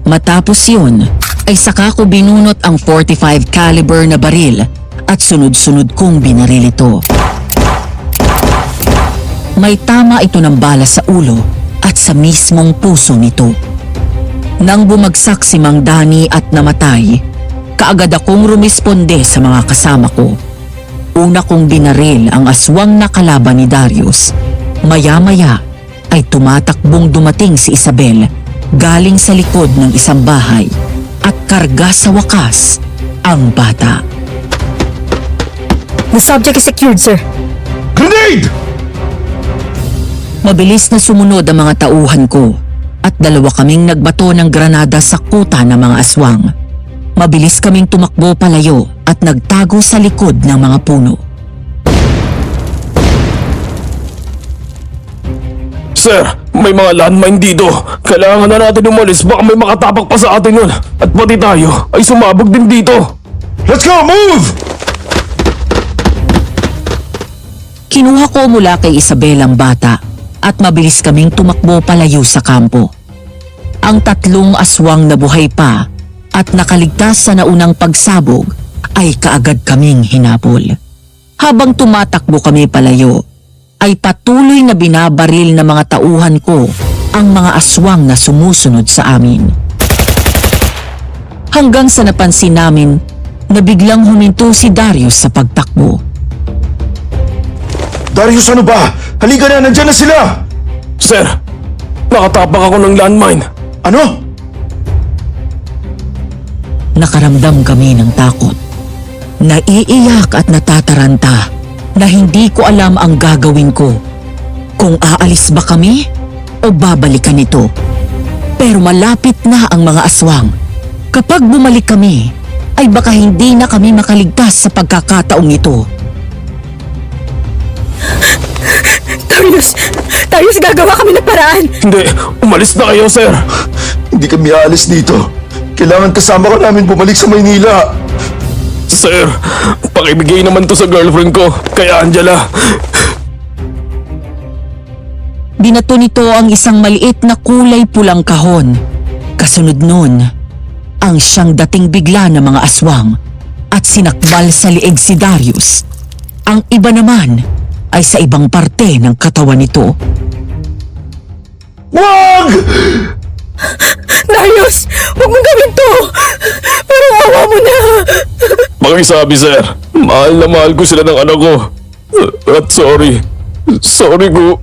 Matapos yun, ay saka ko binunot ang 45 caliber na baril at sunod-sunod kong binaril ito. May tama ito ng bala sa ulo at sa mismong puso nito. Nang bumagsak si Mang Dani at namatay, kaagad akong rumisponde sa mga kasama ko. Una kong binaril ang aswang na kalaban ni Darius. Maya-maya ay tumatakbong dumating si Isabel galing sa likod ng isang bahay at karga sa wakas ang bata. The subject is secured, sir. Grenade! Mabilis na sumunod ang mga tauhan ko at dalawa kaming nagbato ng granada sa kuta ng mga aswang. Mabilis kaming tumakbo palayo at nagtago sa likod ng mga puno. Sir, may mga landmine dito. Kailangan na natin umalis, baka may makatapak pa sa atin nun. At pati tayo ay sumabog din dito. Let's go! Move! Kinuha ko mula kay Isabel ang bata at mabilis kaming tumakbo palayo sa kampo. Ang tatlong aswang na buhay pa at nakaligtas sa naunang pagsabog ay kaagad kaming hinabol. Habang tumatakbo kami palayo, ay patuloy na binabaril ng mga tauhan ko ang mga aswang na sumusunod sa amin. Hanggang sa napansin namin na biglang huminto si Darius sa pagtakbo. Darius, ano ba? Halika na, nandyan na sila! Sir, nakatapak ako ng landmine. Ano? Nakaramdam kami ng takot. Naiiyak at natataranta na hindi ko alam ang gagawin ko. Kung aalis ba kami o babalikan ito. Pero malapit na ang mga aswang. Kapag bumalik kami, ay baka hindi na kami makaligtas sa pagkakataong ito. Darius, gagawa kami ng paraan. Hindi, umalis na kayo, sir. Hindi kami aalis dito. Kailangan kasama ka namin bumalik sa Maynila. Sir, pakibigay naman to sa girlfriend ko, kaya Angela. Binato nito ang isang maliit na kulay pulang kahon. Kasunod nun, ang siyang dating bigla ng mga aswang at sinakbal sa lieg si Darius. Ang iba naman ay sa ibang parte ng katawan nito. Wag! Darius, huwag mong gawin to. Parang awa mo na. Pakisabi, sir. Mahal na mahal ko sila ng anak ko. At sorry. Sorry ko.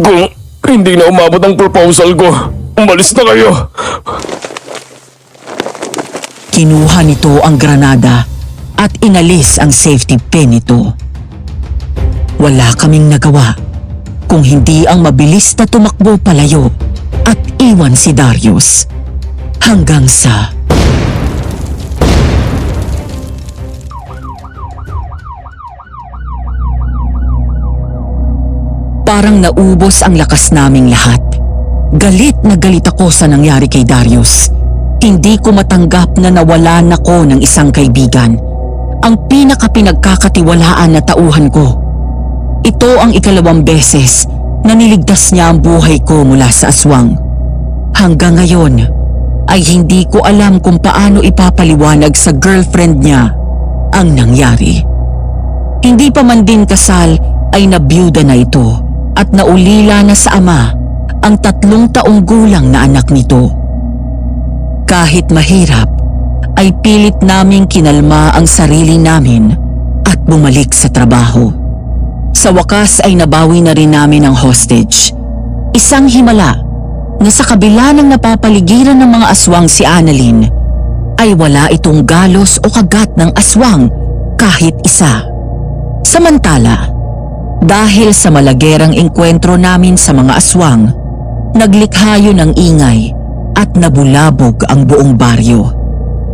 Kung hindi na umabot ang proposal ko, umalis na kayo. Kinuha nito ang granada at inalis ang safety pin nito. Wala kaming nagawa kung hindi ang mabilis na tumakbo palayo at iwan si Darius. Hanggang sa... Parang naubos ang lakas naming lahat. Galit na galit ako sa nangyari kay Darius. Hindi ko matanggap na nawalan ako ng isang kaibigan. Ang pinaka-pinagkakatiwalaan na tauhan ko. Ito ang ikalawang beses na niligtas niya ang buhay ko mula sa aswang. Hanggang ngayon ay hindi ko alam kung paano ipapaliwanag sa girlfriend niya ang nangyari. Hindi pa man din kasal ay nabiyuda na ito at naulila na sa ama ang 3 taong gulang na anak nito. Kahit mahirap, ay pilit naming kinalma ang sarili namin at bumalik sa trabaho. Sa wakas ay nabawi na rin namin ang hostage. Isang himala na sa kabila ng napapaligiran ng mga aswang si Annalyn, ay wala itong galos o kagat ng aswang kahit isa. Samantala, dahil sa malagerang engkwentro namin sa mga aswang, naglikha yun ng ingay at nabulabog ang buong baryo.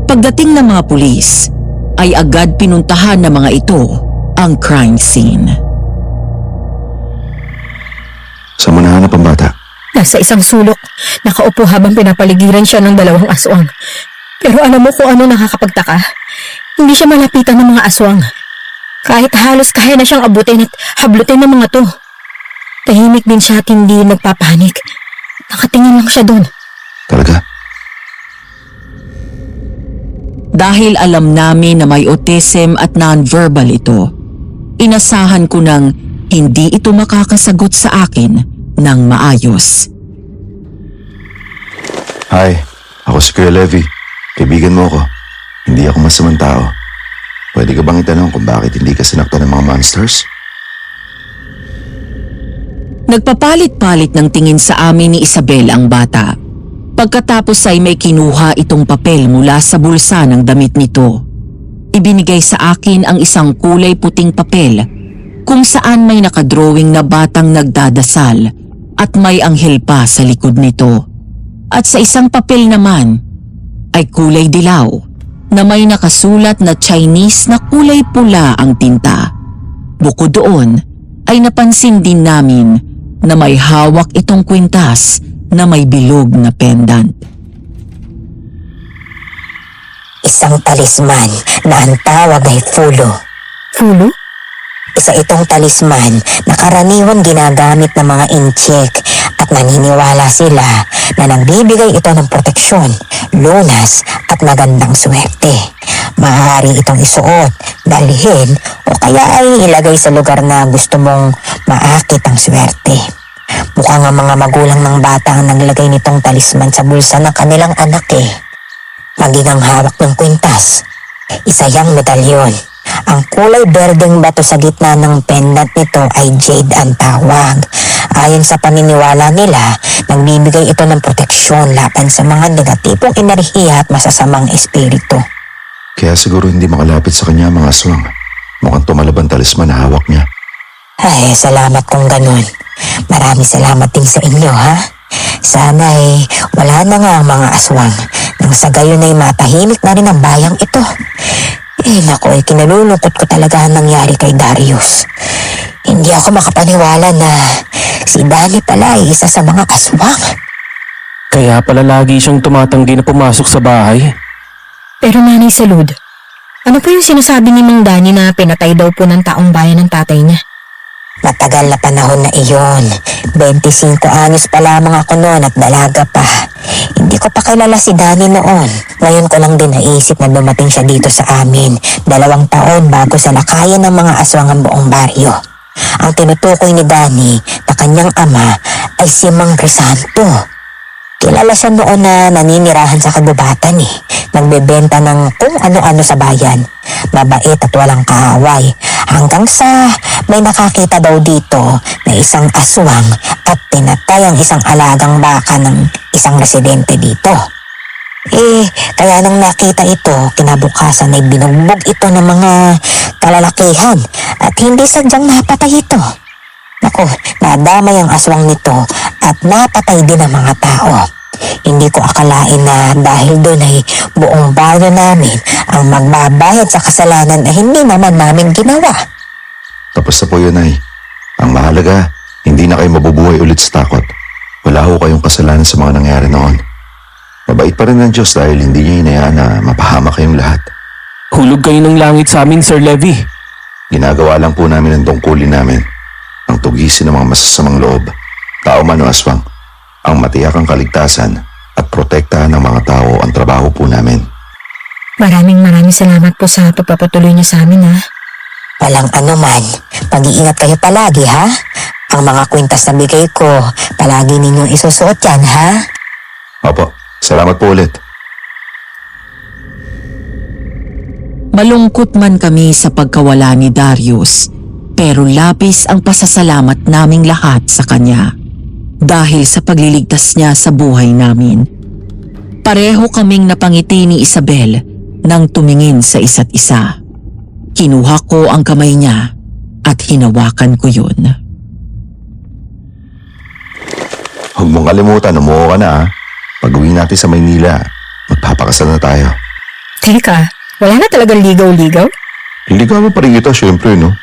Pagdating ng mga pulis, ay agad pinuntahan ng mga ito ang crime scene. Saan mo nahanap ang bata? Nasa isang sulok, nakaupo habang pinapaligiran siya ng 2 aswang. Pero alam mo kung ano nakakapagtaka? Hindi siya malapitan ng mga aswang. Kahit halos kaya na siyang abutin at hablutin ng mga to. Tahimik din siya at hindi nagpapanik. Nakatingin lang siya doon. Talaga? Dahil alam namin na may autism at non-verbal ito, inasahan ko nang hindi ito makakasagot sa akin ng maayos. Hi, ako si Kuya Levy. Kaibigan mo ako. Hindi ako masamang tao. Pwede ka bang itanong kung bakit hindi ka sinaktan ng mga monsters? Nagpapalit-palit ng tingin sa amin ni Isabel ang bata. Pagkatapos ay may kinuha itong papel mula sa bulsa ng damit nito. Ibinigay sa akin ang isang kulay puting papel kung saan may nakadrawing na batang nagdadasal at may anghel pa sa likod nito. At sa isang papel naman ay kulay dilaw na may nakasulat na Chinese na kulay pula ang tinta. Bukod doon ay napansin din namin na may hawak itong kwintas na may bilog na pendant. Isang talisman na ang tawag ay fulo. Fulo? Isa itong talisman na karaniwan ginagamit ng mga incheck at naniniwala sila na nagbibigay ito ng proteksyon, lunas at magandang swerte. Maaari itong isuot, dalhin o kaya ay ilagay sa lugar na gusto mong maakit ang swerte. Mukhang ang mga magulang ng bata ang naglagay nitong talisman sa bulsa ng kanilang anak Maging ang hawak ng kwintas, isa yang medalyon. Ang kulay berdeng bato sa gitna ng pendant nito ay jade ang tawag. Ayon sa paniniwala nila, nagbibigay ito ng proteksyon laban sa mga negatibong enerhiya at masasamang espiritu. Kaya siguro hindi makalapit sa kanya mga aswang. Mukhang tumalaban talisman na hawak niya. Ay, salamat kung ganun. Maraming salamat din sa inyo, ha? Sana'y wala na nga ang mga aswang nang sa gayon ay matahimik na rin ang bayang ito. Naku, kinalulungkot ko talaga ang nangyari kay Darius. Hindi ako makapaniwala na si Danny pala ay isa sa mga aswang. Kaya pala lagi siyang tumatanggi na pumasok sa bahay. Pero Nanay Salud, ano po yung sinasabi ni Mang Danny na pinatay daw po ng taong bayan ng tatay niya? Matagal na panahon na iyon. 25 anyos pa lamang ako noon at dalaga pa. Hindi ko pa kilala si Danny noon. Ngayon ko lang din naisip na dumating siya dito sa amin 2 taon bago sa lakayan ng mga aswang ang buong baryo. Ang tinutukoy ni Danny na kanyang ama ay si Mang Crisanto. Kilala siya noon na naninirahan sa kagubatan Nagbebenta ng kung ano-ano sa bayan. Mabait at walang kaaway. Hanggang sa may nakakita daw dito na isang aswang at pinatay ang isang alagang baka ng isang residente dito. Kaya nang nakita ito, kinabukasan ay binugbog ito ng mga kalalakihan at hindi sadyang napatay ito. Naku, nadamay ang aswang nito at napatay din ang mga tao. Hindi ko akalain na dahil doon ay buong baryo namin ang magbabayad sa kasalanan na hindi naman namin ginawa. Tapos na po yun, Nay. Ang mahalaga, hindi na kayo mabubuhay ulit sa takot. Wala ho kayong kasalanan sa mga nangyari noon. Mabait pa rin ng Diyos dahil hindi niya hinayaan na mapahamak kayong lahat. Hulog kayo ng langit sa amin, Sir Levy. Ginagawa lang po namin ang tungkulin namin. Ang tugisin ng mga masasamang loob, tao man o aswang, ang matiyakang kaligtasan at protektahan ng mga tao ang trabaho po namin. Maraming salamat po sa pagpapatuloy niyo sa amin, ha? Walang anuman. Mag-iingat kayo palagi, ha? Ang mga kwintas na bigay ko, palagi ninyong isusuot yan, ha? Opo, salamat po ulit. Malungkot man kami sa pagkawala ni Darius, pero labis ang pasasalamat naming lahat sa kanya dahil sa pagliligtas niya sa buhay namin. Pareho kaming napangiti ni Isabel nang tumingin sa isa't isa. Kinuha ko ang kamay niya at hinawakan ko yun. Huwag mong kalimutan, umuo ka na ha. Pag-uwi natin sa Maynila, magpapakasal na tayo. Teka, wala na talagang ligaw-ligaw? Liligawan pa rin kita, syempre, no?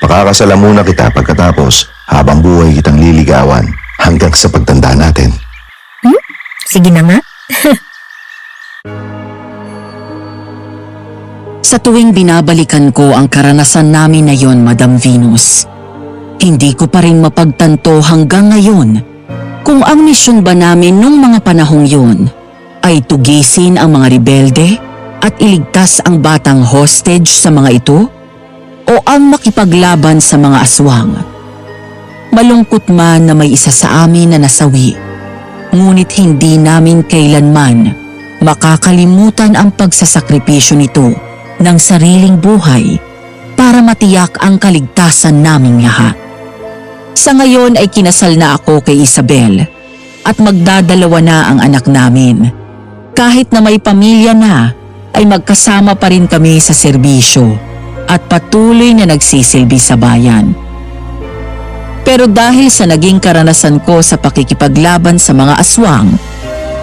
Pakakasalan muna kita pagkatapos habang buhay kitang liligawan hanggang sa pagtanda natin. Sige na nga. Sa tuwing binabalikan ko ang karanasan namin na yon, Madam Venus, hindi ko pa rin mapagtanto hanggang ngayon kung ang misyon ba namin nung mga panahong yun ay tugisin ang mga rebelde at iligtas ang batang hostage sa mga ito o ang makipaglaban sa mga aswang. Malungkot man na may isa sa amin na nasawi, ngunit hindi namin kailanman makakalimutan ang pagsasakripisyo nito ng sariling buhay para matiyak ang kaligtasan naming lahat. Sa ngayon ay kinasal na ako kay Isabel at magdadalawa na ang anak namin. Kahit na may pamilya na, ay magkasama pa rin kami sa serbisyo at patuloy na nagsisilbi sa bayan. Pero dahil sa naging karanasan ko sa pakikipaglaban sa mga aswang,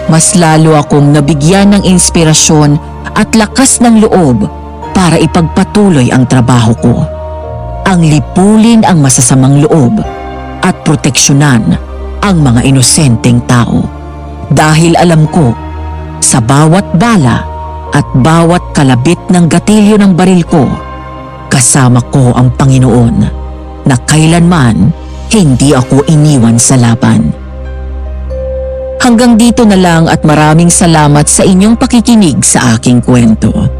mas lalo akong nabigyan ng inspirasyon at lakas ng loob para ipagpatuloy ang trabaho ko. Ang lipulin ang masasamang loob at proteksyonan ang mga inosenteng tao. Dahil alam ko, sa bawat bala at bawat kalabit ng gatilyo ng baril ko, kasama ko ang Panginoon na kailanman hindi ako iniwan sa laban. Hanggang dito na lang at maraming salamat sa inyong pakikinig sa aking kwento.